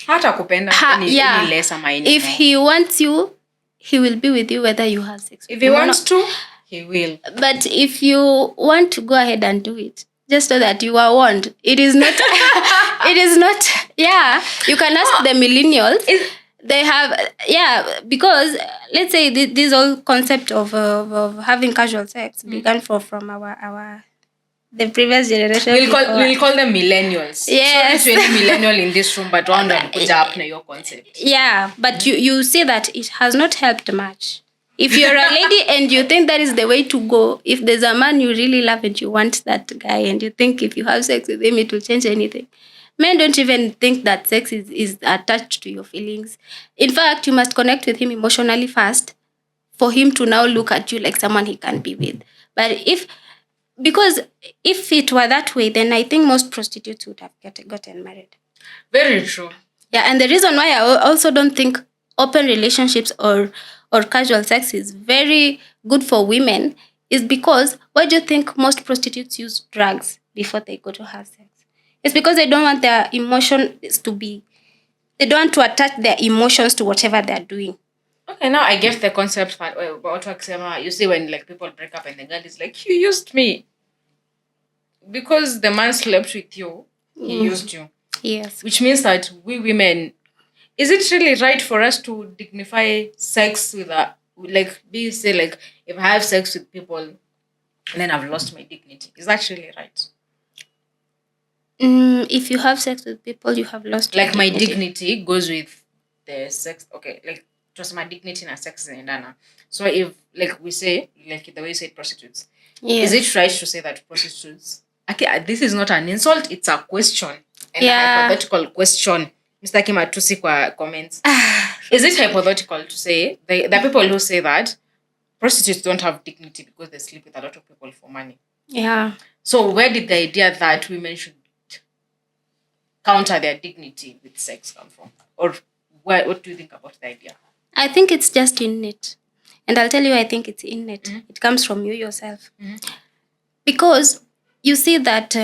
hata kupenda any less am I if he wants you, he will be with you whether you have sex with him. If he wants to, he will. But if you want to go ahead and do it, just so that you are warned, it is not. It is not. Yeah, you can ask the millennials. They have, because let's say this whole concept of having casual sex began from our the previous generation. We'll call them millennials. Yes. So it's really millennial in this room, but one that put up your concept. Yeah, but you see that it has not helped much. If you're a lady and you think that is the way to go, if there's a man you really love and you want that guy and you think if you have sex with him it will change anything. Men don't even think that sex is attached to your feelings. In fact, you must connect with him emotionally first for him to now look at you like someone he can be with. But because if it were that way, then I think most prostitutes would have gotten married. Very true. Yeah, and the reason why I also don't think open relationships or casual sex is very good for women is because why do you think most prostitutes use drugs before they go to have sex? It's because they don't want their emotions they don't want to attach their emotions to whatever they're doing. Okay, now I get the concept part. You see when like people break up and the girl is like, you used me. Because the man slept with you, he used you. Yes. Which means that we women, is it really right for us to dignify sex with if I have sex with people and then I've lost my dignity? Is that really right? If you have sex with people, you have lost your dignity. My dignity goes with the sex. Okay, like tunasema dignity na sex zinaendana. So if like we say, like the way you said prostitutes, Yes. is it right to say that prostitutes, okay, this is not an insult, it's a question, and a hypothetical question. Mr. Kimatusi kwa comments. Is it hypothetical to say the people who say that prostitutes don't have dignity because they sleep with a lot of people for money? Yeah. So where did the idea that women should counter their dignity with sex come from? Or what do you think about the idea? I think it's just innate. And I'll tell you, I think it's innate. It comes from you yourself. Because you see that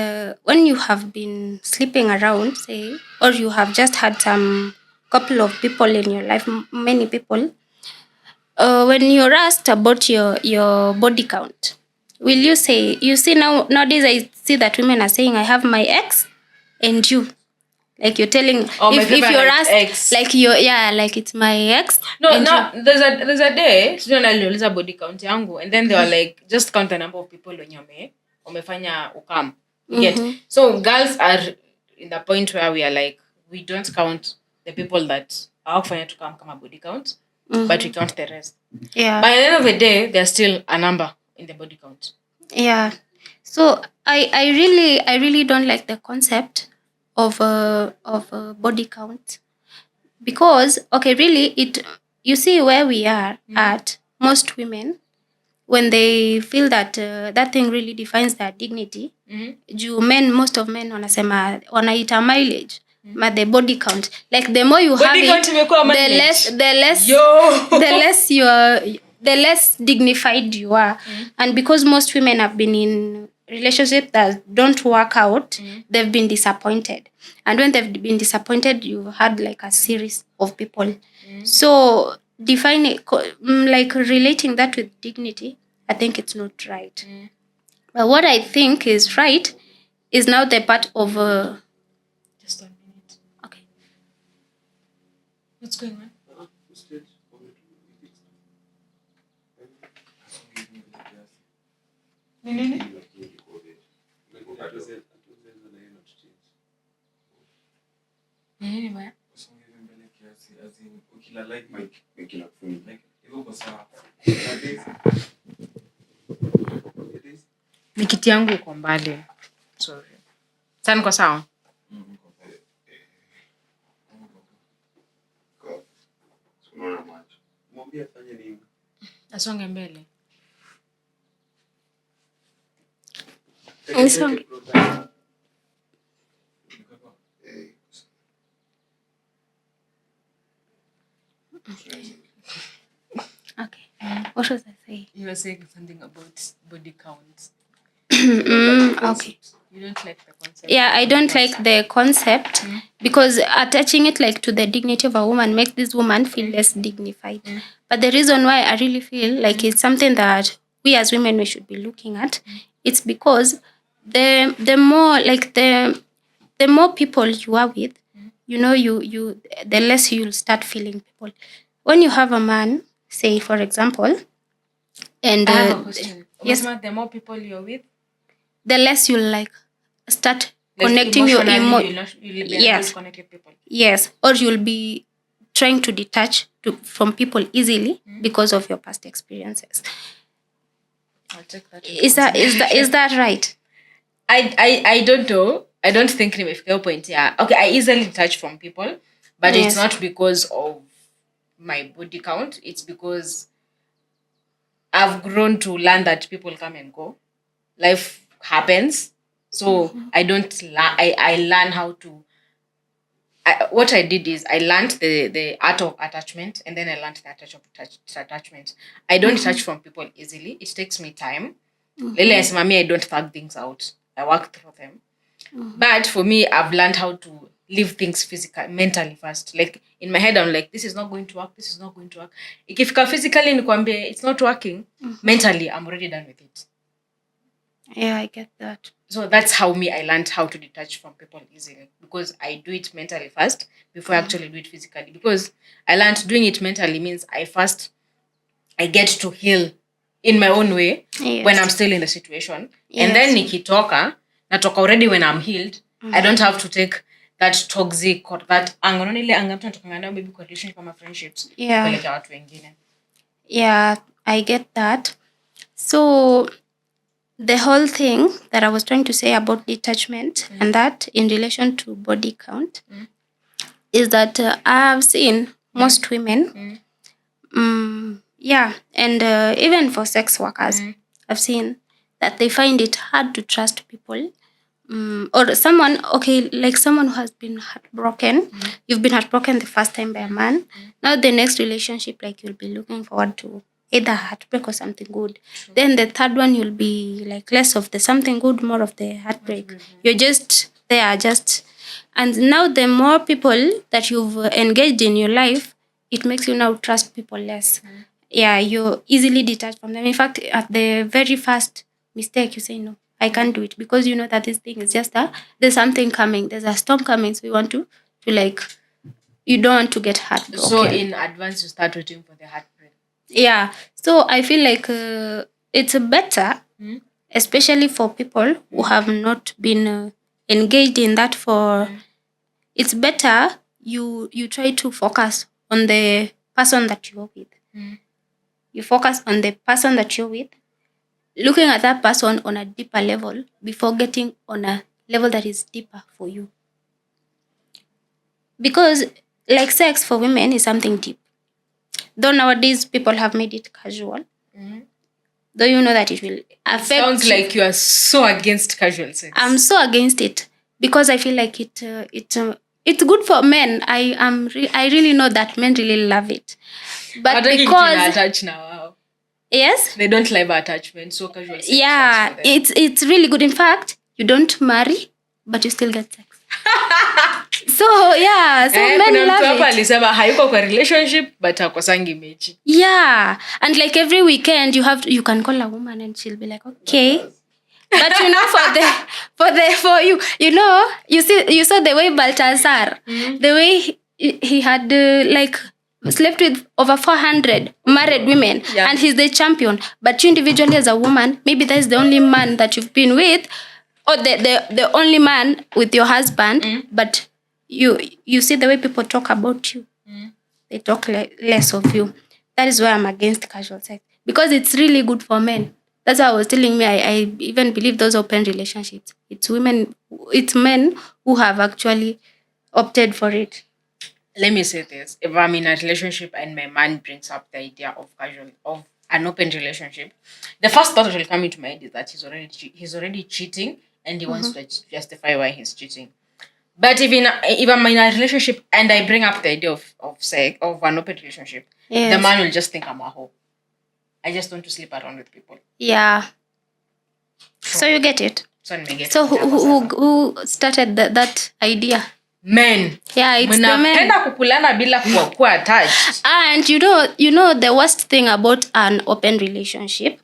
when you have been sleeping around, say, or you have just had some couple of people in your life, many people, when you're asked about your body count, will you say, you see nowadays I see that women are saying, I have my ex and you. Like you're telling, if you're asked, ex. Like like it's my ex. No, there's a day, niliuliza body count yangu, and then they were like, just count the number of people wenye wamefanya ukam. Get. So girls are in the point where we are like, we don't count the people that hawakufanya tukam kama body count, but we count the rest. Yeah. By the end of the day, there's still a number in the body count. Yeah. So I really don't like the concept of a body count, because okay, really you see where we are at, most women, when they feel that that thing really defines their dignity, most of men wanasema wanaita mileage, but the body count, like the more you body have it, the less dignified you are. And because most women have been in relationships that don't work out, they've been disappointed. And when they've been disappointed, you've had like a series of people. So defining, like relating that with dignity, I think it's not right. But what I think is right is now the part of... Just 1 minute. Okay. What's going on? Nini? Ni kiti yangu uko mbali. Sorry. Sasa niko sawa? Asonge mbele. Okay. What was I saying? You were saying something about body count. Okay. You don't like the concept? Yeah, I don't like the concept because attaching it like to the dignity of a woman makes this woman feel less dignified. But the reason why I really feel like it's something that we as women we should be looking at, it's because the more like the more people you are with, you know, you the less you'll start feeling people. When you have a man, say for example, and I have a question. Yes, the more people you're with, the less you'll like start like connecting your you'll be able to connect with people. Yes, or you'll be trying to detach from people easily because of your past experiences. I'll take that. Is that right? I don't know. I don't think nimefika point. Yeah. Okay, I easily detach from people, but it's not because of my body count. It's because I've grown to learn that people come and go. Life happens. So I don't I learn how to what I did is I learned the art of attachment, and then I learned the art of attachment. I don't detach from people easily. It takes me time. Lele as mommy, I don't thug things out. I work through them. But for me, I've learned how to live things mentally first. Like in my head, I'm like, this is not going to work. This is not going to work. Ikifika physically nikwambie it's not working. Mentally, I'm already done with it. Yeah, I get that. So that's how I learned how to detach from people easily, because I do it mentally first before I actually do it physically. Because I learned doing it mentally means I get to heal in my own way when I'm still in the situation. And then nikitoka, natoka already when I'm healed. I don't have to take that toxic or that anger, not ile anger mtu anatokana nayo maybe kwa relationship ama friendships kupelekea watu wengine. Yeah, I get that. So the whole thing that I was trying to say about detachment and that in relation to body count is that I've seen most women, and even for sex workers, I've seen that they find it hard to trust people. Or someone, like someone who has been heartbroken. You've been heartbroken the first time by a man. Now the next relationship, like you'll be looking forward to either heartbreak or something good. True. Then the third one, you'll be like less of the something good, more of the heartbreak. You're just there, and now the more people that you've engaged in your life, it makes you now trust people less. Yeah, you're easily detached from them. In fact, at the very first mistake, you say no. I can't do it because you know that this thing is just there's something coming, there's a storm coming, so you want to like, you don't want to get heartbroken. So in advance you start waiting for the heartbreak. Yeah, so I feel like it's better, especially for people who have not been engaged in that for. It's better you try to focus on the person that you're with. You focus on the person that you're with, looking at that person on a deeper level before getting on a level that is deeper for you. Because like sex for women is something deep. Though nowadays people have made it casual. Though you know that it will affect. It sounds like you are so against casual sex. I'm so against it because I feel like it's good for men. I really know that men really love it. But because attached now. Yes? They don't like attachment, so casual sex. Yeah, it's really good. In fact, you don't marry, but you still get sex. So yeah, so men love it. Alisema hayuko kwa relationship but akosangi mechi. Yeah, and like every weekend you can call a woman and she'll be like, okay. But you know, for you saw the way Baltazar, the way he had like slept with over 400 married women, and he's the champion. But you individually as a woman, maybe that's the only man that you've been with, or the only man with your husband. But you see the way people talk about you. They talk less of you. That is why I'm against casual sex, because it's really good for men. That's why I was telling me I even believe those open relationships. It's men who have actually opted for it. Let me say this. If I'm in a relationship and my man brings up the idea of an open relationship, the first thought that will come into my head is that he's already cheating and he wants to justify why he's cheating. But if I'm in a relationship and I bring up the idea of sex, of an open relationship, the man will just think I'm a hoe. I just want to sleep around with people. Yeah. So you get it. So who started that idea? Men. Yeah, it's the men. Kukulana bila kuwa attached. And you know the worst thing about an open relationship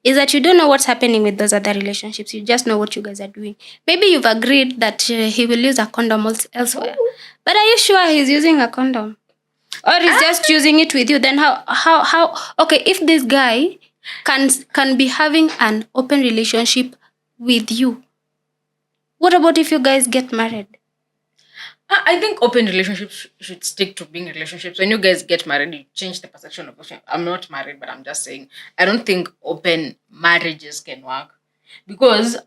is that you don't know what's happening with those other relationships. You just know what you guys are doing. Maybe you've agreed that he will use a condom elsewhere. But are you sure he's using a condom? Or he's just using it with you? Then how okay, if this guy can be having an open relationship with you, what about if you guys get married? I think open relationships should stick to being relationships. When you guys get married, you change the perception of open. I'm not married, but I'm just saying, I don't think open marriages can work. Because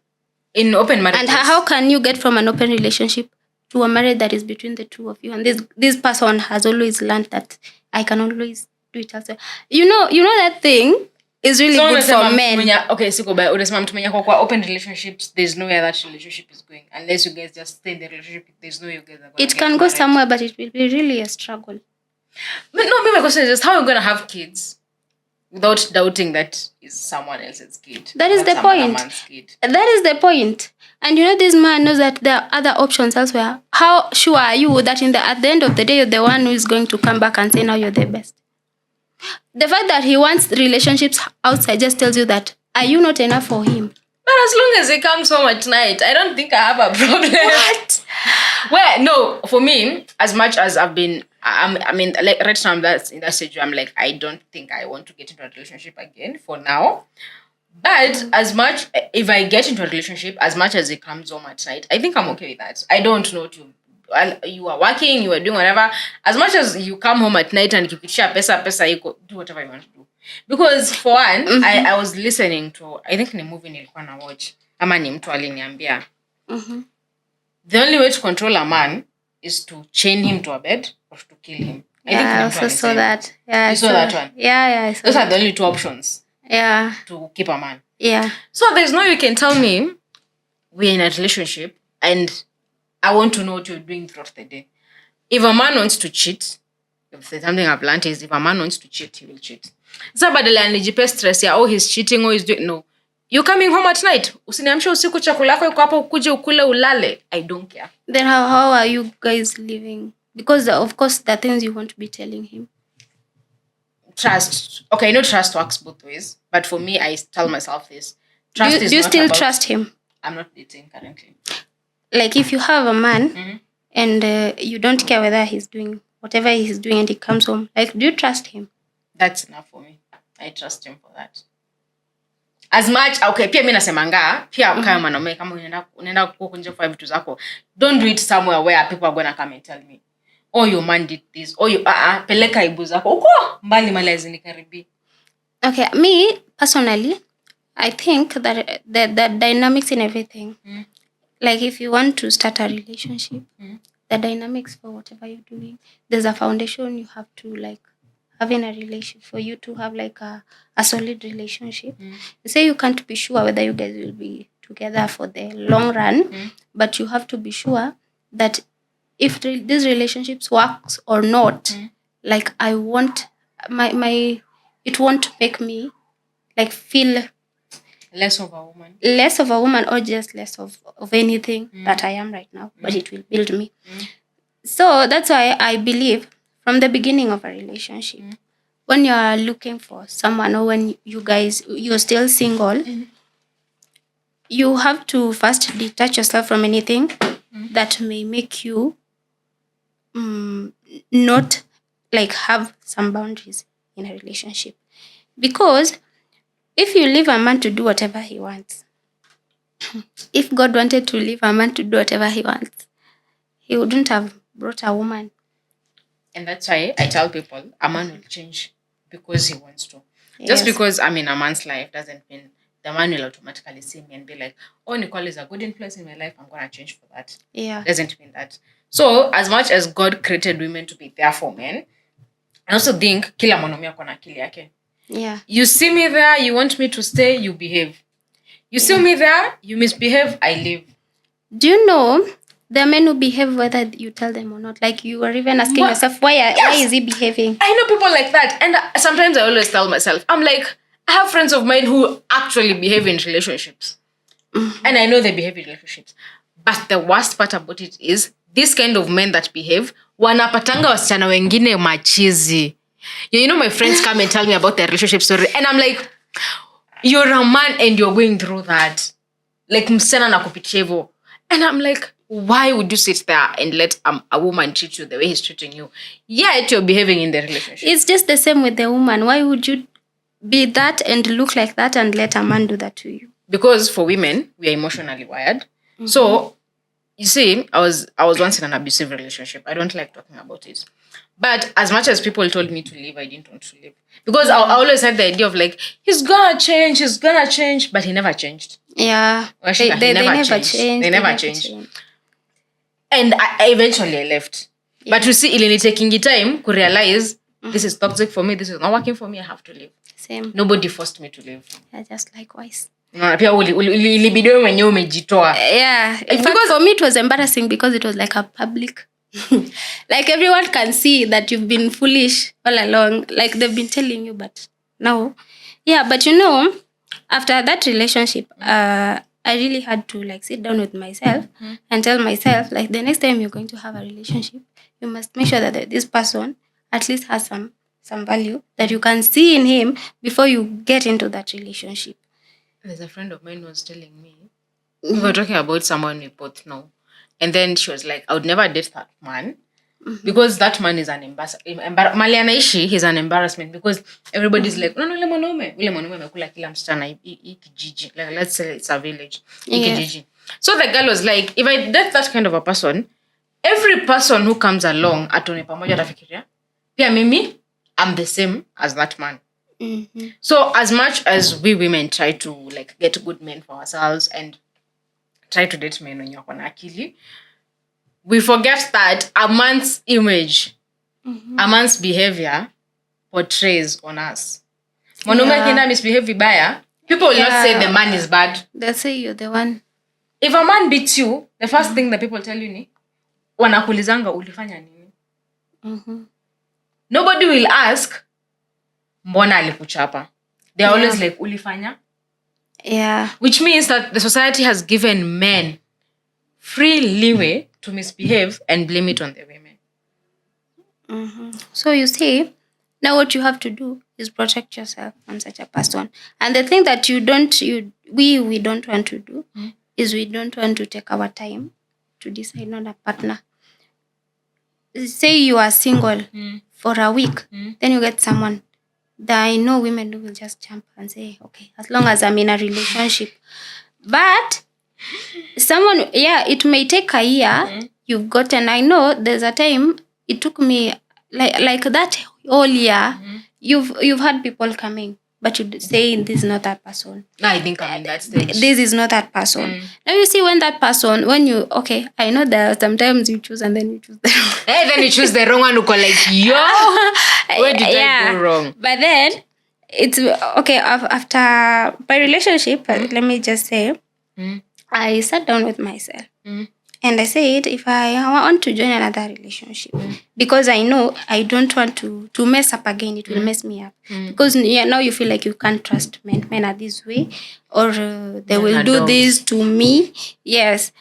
in open marriages... And how can you get from an open relationship to a marriage that is between the two of you? And this person has always learned that I can always do it also. You know that thing is really good for men. Okay, siko ba unasema mtu mwenye kwa open relationships, there's no where that relationship is going unless you guys just stay in the relationship. There's no you guys are going. It can go somewhere, but it will be really a struggle. But no, my question is just how are you going to have kids without doubting that is someone else's kid? That is the point. That is the point. And this man knows that there are other options elsewhere. How sure are you that at the end of the day, you're the one who is going to come back and say, now you're the best? The fact that he wants relationships outside just tells you that, are you not enough for him? But as long as he comes home at night, I don't think I have a problem. What? Well, no, for me, as much as I've been, I mean, like right now, that's in that stage where I'm like, I don't think I want to get into a relationship again for now. But as much, if I get into a relationship, as much as he comes home at night, I think I'm okay with that. I don't know to you are working, you are doing whatever. As much as you come home at night and kipitisha pesa, you go do whatever you want to do. Because for one, I was listening to, I think ni movie nilikuwa na watch. Ama ni mtu aliniambia. The only way to control a man is to chain him to a bed or to kill him. I also saw that. Yeah, you saw that one? Yeah. Those are the only two options. Yeah. To keep a man. Yeah. So there's no way you can tell me we're in a relationship and I want to know what you're doing throughout the day. If a man wants to cheat, if there's something I've learned is if a man wants to cheat, he will cheat. So badala anijipe stress ya he's cheating or he's doing no. You're coming home at night. Usiniamshe usiku chakula yako iko hapo ukuje ukule ulale. I don't care. Then how are you guys living? Because of course the things you won't be telling him. Trust. Okay, I know trust works both ways, but for me, I tell myself this: trust do you still trust him? I'm not dating currently. Like if you have a man and you don't care whether he's doing whatever he's doing and he comes home, like do you trust him? That's enough for me. I trust him for that. As much okay, pia mimi nasemanga, pia kama mwanaume kama unaenda kukunja kwa vitu zako, don't do it somewhere where people are gonna come and tell me, oh your man did this, oh you peleka ibu zako uko mbali malazi nikaribi. Okay, me personally, I think that the dynamics in everything, like if you want to start a relationship, the dynamics for whatever you're doing, there's a foundation you have to like have in a relationship for you to have like a solid relationship. You say you can't be sure whether you guys will be together for the long run, but you have to be sure that if these relationships works or not, like I want it won't make me like feel less of a woman or just less of anything that I am right now, but it will build me. So that's why I believe from the beginning of a relationship, when you are looking for someone or when you're still single, you have to first detach yourself from anything that may make you not like have some boundaries in a relationship. Because if you leave a man to do whatever he wants, if God wanted to leave a man to do whatever he wants, he wouldn't have brought a woman. And that's why I tell people a man will change because he wants to. Yes. Just because I'm in a man's life doesn't mean the man will automatically see me and be like, oh, Nicole is a good influence in my life, I'm going to change for that. Yeah. Doesn't mean that. So, as much as God created women to be there for men, I also think kila mwanaume ako na akili yake. Yeah. You see me there, you want me to stay, you behave. You see me there, you misbehave, I leave. Do you know there are men who behave whether you tell them or not? Like you are even asking yourself, why is he behaving? I know people like that. And sometimes I always tell myself, I'm like, I have friends of mine who actually behave in relationships. And I know they behave in relationships. But the worst part about it is, this kind of men that behave, wanapatanga wasichana wengine machizi. You know, my friends come and tell me about their relationship story. And I'm like, you're a man and you're going through that. Like, msichana nakupitia hivyo. And I'm like, why would you sit there and let a woman treat you the way he's treating you? Yet you're behaving in the relationship. It's just the same with the woman. Why would you be that and look like that and let a man do that to you? Because for women, we are emotionally wired. So, you see, I was once in an abusive relationship. I don't like talking about it. But as much as people told me to leave, I didn't want to leave. Because I always had the idea of like, he's gonna change. But he never changed. Yeah. They never changed. They never changed. And I eventually left. Yeah. But you see, ilini taking time to realize this is toxic for me, this is not working for me, I have to leave. Same. Nobody forced me to leave. Yeah, just likewise. No, pia ulibidi mwenyewe umejitoa. Yeah. In fact, for me it was embarrassing because it was like a public. Like everyone can see that you've been foolish all along. Like they've been telling you, but now. Yeah, but you know, after that relationship, I really had to like sit down with myself and tell myself, like the next time you're going to have a relationship, you must make sure that this person at least has some value that you can see in him before you get into that relationship. There's a friend of mine who was telling me, we were talking about someone we both know. And then she was like, I would never date that man because that man is an mali anaishi, he's an embarrassment because everybody's like, no, ule mwanaume amekula kila msichana hii kijiji. Like, let's say it's a village. Kijiji. So the girl was like, if I date that kind of a person, every person who comes along atone pamoja atafikiria pia mimi I'm the same as that man. So as much as we women try to like get good men for ourselves and try to date men wenye wako na akili, we forget that a man's image, a man's behavior portrays on us. Mwanaume akienda misbehave vibaya, people will not say the man is bad. They'll say you're the one. If a man beats you, the first thing that people tell you ni wanakulizanga ulifanya nini. Nobody will ask mbona alikuchapa. They are always like ulifanya. Yeah. Which means that the society has given men free leeway to misbehave and blame it on the women. So you see, now what you have to do is protect yourself from such a person. And the thing that we don't want to do is we don't want to take our time to decide on a partner. Say you are single for a week, then you get someone that I know women who will just jump and say, okay, as long as I'm in a relationship. But someone, it may take a year, you've gotten, I know there's a time, it took me like that whole year, you've had people coming, but you say this is not that person. I think I'm in that stage. This is not that person. Now you see when that person, I know there are sometimes you choose and then you choose the wrong. Hey, then you choose the wrong one who go like, yo, where did I go wrong? But then it's okay after my relationship. Let me just say, I sat down with myself and I said, if I want to join another relationship, because I know I don't want to mess up again, it will mess me up. Because now you feel like you can't trust men. Men are this way, or they will do this to me. Yes,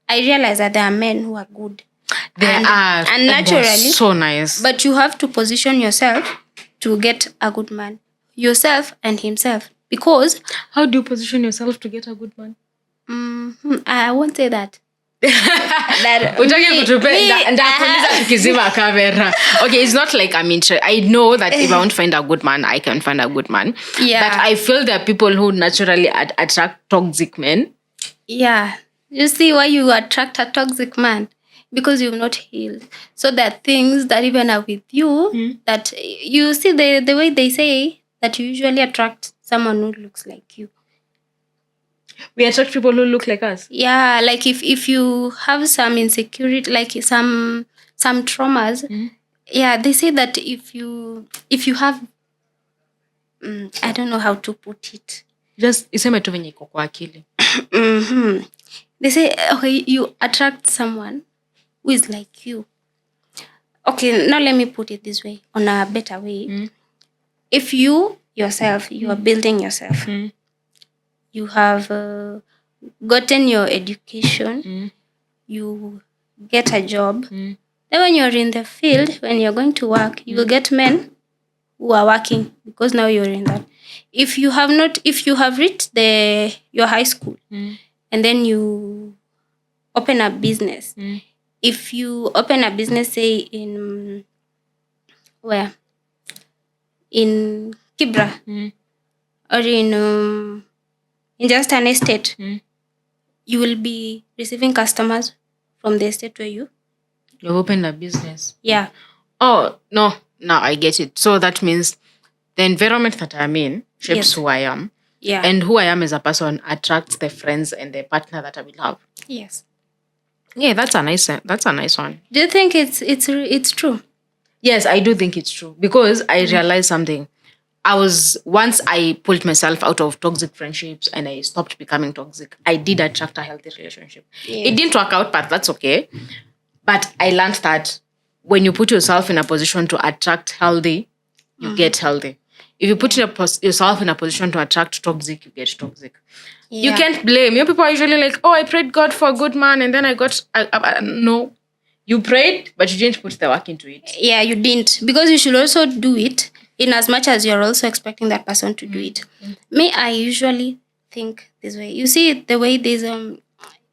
I realize that there are men who are good. They are, and naturally, so nice. But you have to position yourself to get a good man, yourself and himself. Because how do you position yourself to get a good man? I won't say that. Okay, it's not like I'm interested. I know that if I want to find a good man, I can find a good man. Yeah. But I feel there are people who naturally attract toxic men. Yeah. You see why you attract a toxic man? Because you've not healed. So there are things that even are with you that you see the way they say that you usually attract someone who looks like you. We attract people who look like us. Yeah, like if you have some insecurity, like some traumas, they say that if you have, I don't know how to put it. Just iseme tu venye iko kwa akili. They say, okay, you attract someone who is like you. Okay, now let me put it this way, on a better way. If you yourself, you are building yourself. You have gotten your education, you get a job. Then when you're in the field, when you're going to work, you will get men who are working because now you're in that. If you have reached your high school and then you open a business, if you open a business, say in Kibra or in just an estate, you will be receiving customers from the estate where you've opened a business. Yeah. Oh, no. Now I get it. So that means the environment that I'm in shapes who I am. Yeah. And who I am as a person attracts the friends and the partner that I will have. Yes. Yeah, that's a nice one. Do you think it's true? Yes, I do think it's true. Because I realized something. Once I pulled myself out of toxic friendships and I stopped becoming toxic, I did attract a healthy relationship. Yeah. It didn't work out, but that's okay. But I learned that when you put yourself in a position to attract healthy, you get healthy. If you put yourself in a position to attract toxic, you get toxic. Yeah. You can't blame. People are usually like, oh, I prayed God for a good man and then I got... no. You prayed, but you didn't put the work into it. Yeah, you didn't. Because you should also do it in as much as you're also expecting that person to do it. Me, I usually think this way. You see, the way there's...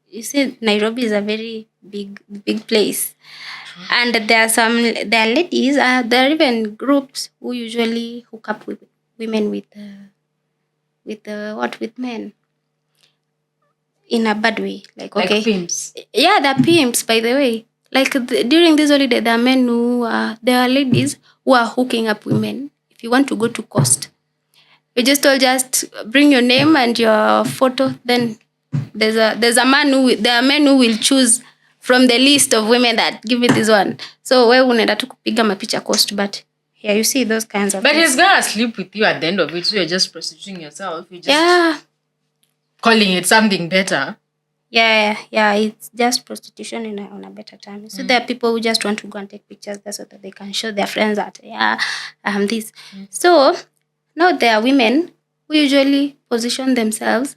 you see, Nairobi is a very big place. And there are ladies, there are even groups who usually hook up with women with men. In a bad way. Like, okay. Like pimps. Yeah, they're pimps, by the way. Like during this holiday, there are ladies who are hooking up women. If you want to go to Coast, you just bring your name and your photo. Then there are men who will choose from the list of women that give me this one. So wewe unaenda tu kupiga mapicha Coast, but yeah, you see those kinds of But things. he's gonna sleep with you at the end of it, so you're just prostituting yourself. You're just calling it something better. Yeah, it's just prostitution on a better time. So there are people who just want to go and take pictures there so that they can show their friends that, this. So now there are women who usually position themselves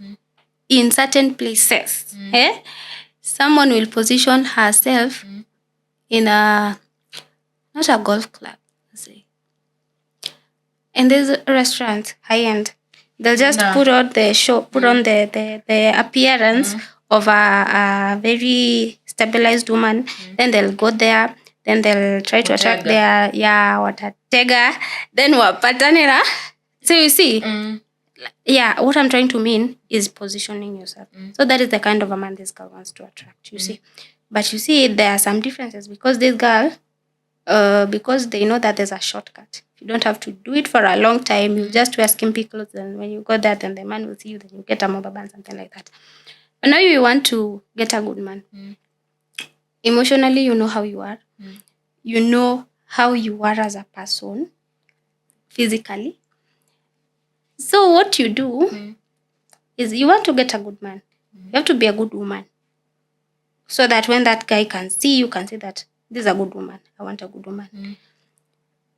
in certain places. Someone will position herself in not a golf club, let's say. And there's a restaurant, high-end. They'll just put on the show, put on the appearance of a very stabilized woman. Then they'll go there. Then they'll try to attract their, watatega. Then wapatanira. So you see, what I'm trying to mean is positioning yourself. So that is the kind of a man this girl wants to attract, you see. But you see, there are some differences because this girl, because they know that there's a shortcut. You don't have to do it for a long time. You just wear skimpy clothes, and when you go there, then the man will see you, then you get a mobile band, something like that. But now you want to get a good man. Emotionally, you know how you are. You know how you are as a person, physically. So what you do is you want to get a good man. You have to be a good woman. So that when that guy can see you, can say that this is a good woman. I want a good woman.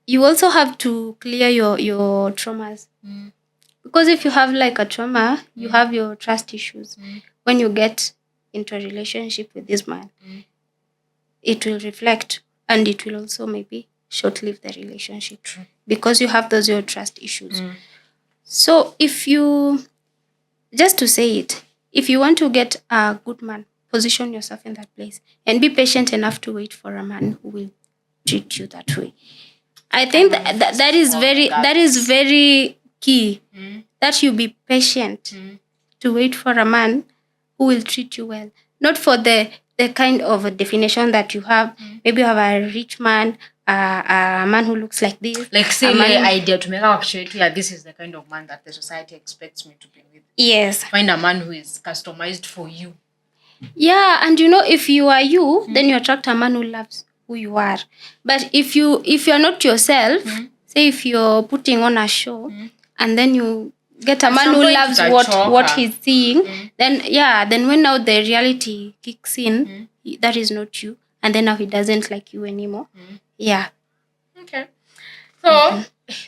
You also have to clear your traumas. Because if you have like a trauma, you have your trust issues. When you get into a relationship with this man, it will reflect and it will also maybe short-live the relationship. Because you have your trust issues. So if you, just to say it, if you want to get a good man, position yourself in that place and be patient enough to wait for a man who will treat you that way. I think that is very key. That you be patient to wait for a man who will treat you well. Not for the kind of a definition that you have. Maybe you have a rich man, a man who looks like this. Like say the idea to make our picture, this is the kind of man that the society expects me to be with. Yes. Find a man who is customized for you. Yeah, and if you are you, then you attract a man who loves who you are. But if you're not yourself, say if you're putting on a show and then you get a man who loves what he's seeing, then when now the reality kicks in, that is not you, and then now he doesn't like you anymore. Okay. So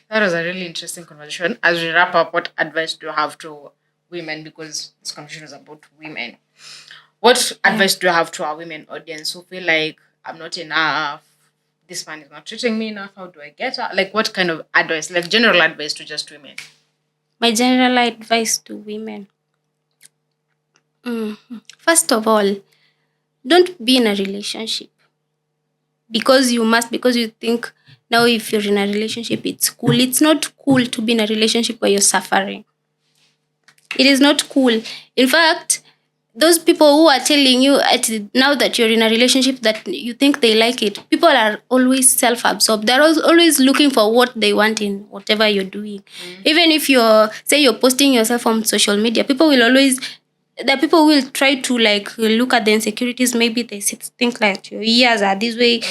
that was a really interesting conversation. As we wrap up, what advice do you have to women, because this conversation is about women? What advice do you have to our women audience who feel like I'm not enough, this man is not treating me enough, how do I get her? Like what kind of advice, like general advice to just women? My general advice to women. First of all, don't be in a relationship because you think now if you're in a relationship, it's cool. It's not cool to be in a relationship where you're suffering. It is not cool. In fact, those people who are telling you now that you're in a relationship that you think they like it, people are always self-absorbed. They're always looking for what they want in whatever you're doing. Even if you're posting yourself on social media, people will try to like look at the insecurities. Maybe they think like your ears are this way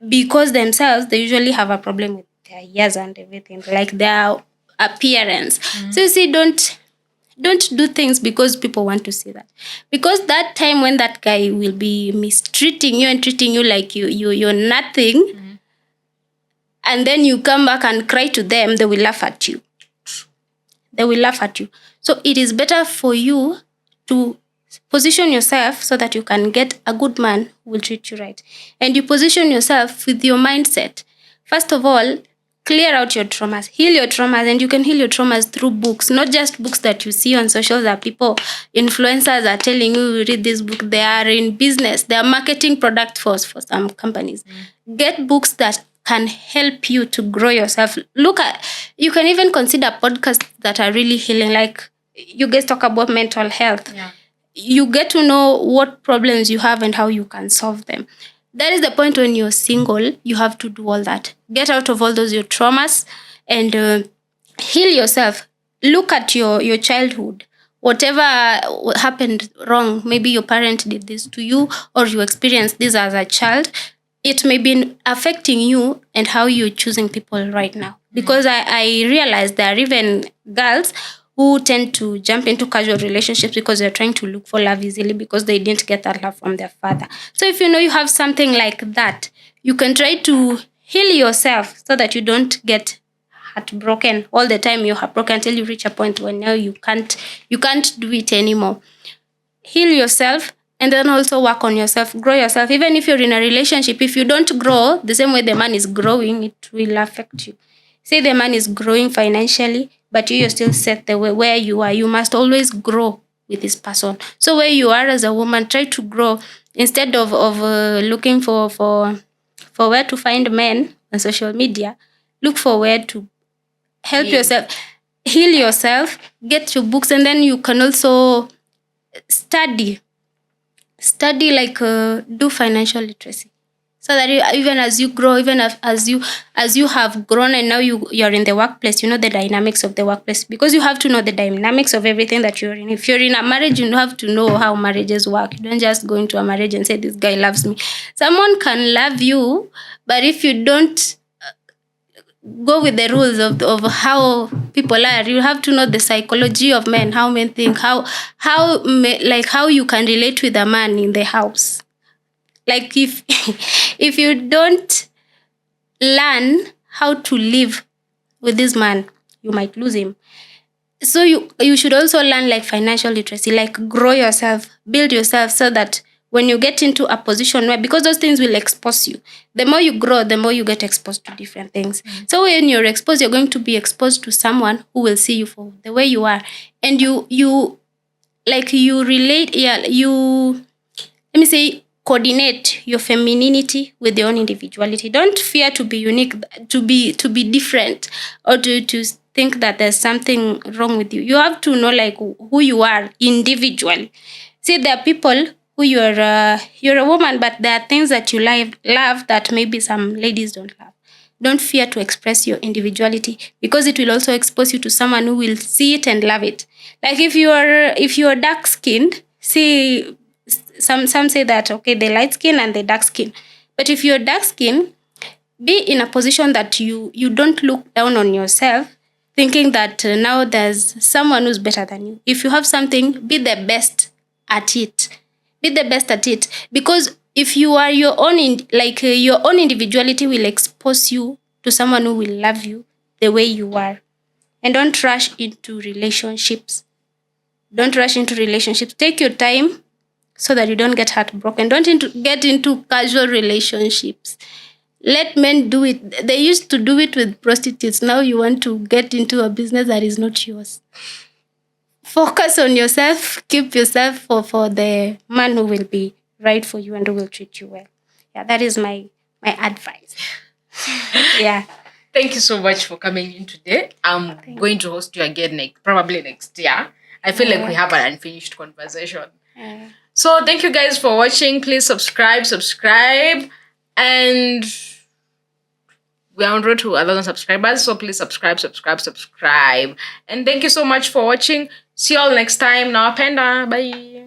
because themselves, they usually have a problem with their ears and everything, like their appearance. So you see, don't do things because people want to see that. Because that time when that guy will be mistreating you and treating you like you're nothing, and then you come back and cry to them, they will laugh at you. They will laugh at you. So it is better for you to position yourself so that you can get a good man who will treat you right. And you position yourself with your mindset. First of all, clear out your traumas, heal your traumas, and you can heal your traumas through books, not just books that you see on social that influencers are telling you read this book. They are in business. They are marketing product for some companies. Get books that can help you to grow yourself. You can even consider podcasts that are really healing, like you guys talk about mental health. You get to know what problems you have and how you can solve them. that is the point when you're single, you have to do all that. Get out of all those your traumas and heal yourself. Look at your childhood. Whatever happened wrong, maybe your parent did this to you or you experienced this as a child. It may be affecting you and how you're choosing people right now. Because I realize there are even girls who tend to jump into casual relationships because they're trying to look for love easily because they didn't get that love from their father. So if you know you have something like that, you can try to heal yourself so that you don't get heartbroken all the time. You're heartbroken until you reach a point where now you can't do it anymore. Heal yourself and then also work on yourself, grow yourself. Even if you're in a relationship, if you don't grow the same way the man is growing, it will affect you. Say the man is growing financially, but you're still set the way where you are. You must always grow with this person. So where you are as a woman, try to grow instead of looking for where to find men on social media. Look for where to help yourself, heal yourself, get your books, and then you can also study like do financial literacy so that you, even as you grow, even as you have grown and now you're in the workplace, you know the dynamics of the workplace, because you have to know the dynamics of everything that you're in. If you're in a marriage, you have to know how marriages work. You don't just go into a marriage and say this guy loves me. Someone can love you, but if you don't go with the rules of how people are, you have to know the psychology of men, how men think, how you can relate with a man in the house. Like if if you don't learn how to live with this man, you might lose him. So you should also learn like financial literacy, like grow yourself, build yourself so that when you get into a position where, because those things will expose you. The more you grow, the more you get exposed to different things. So when you're exposed, you're going to be exposed to someone who will see you for the way you are. And you relate, let me say, coordinate your femininity with your own individuality. Don't fear to be unique, to be different, or to think that there's something wrong with you. You have to know like who you are individually. See, there are people who you're a woman, but there are things that you love that maybe some ladies don't love. Don't fear to express your individuality, because it will also expose you to someone who will see it and love it. Like if you're dark skinned, see, some say that okay, they light skin and they dark skin. But if you're dark skin, be in a position that you don't look down on yourself, thinking that now there's someone who's better than you. If you have something, be the best at it. Be the best at it, because if you are your own your own individuality will expose you to someone who will love you the way you are. And don't rush into relationships. Take your time so that you don't get heartbroken. Don't get into casual relationships. Let men do it. They used to do it with prostitutes. Now you want to get into a business that is not yours. Focus on yourself. Keep yourself for the man who will be right for you and who will treat you well. Yeah, that is my advice. Yeah. Thank you so much for coming in today. I'm going to host you again probably next year. I feel like we have an unfinished conversation. So thank you guys for watching. Please subscribe. And we are on road to 1,000 subscribers. So please subscribe. And thank you so much for watching. See you all next time. Nawapenda. Bye.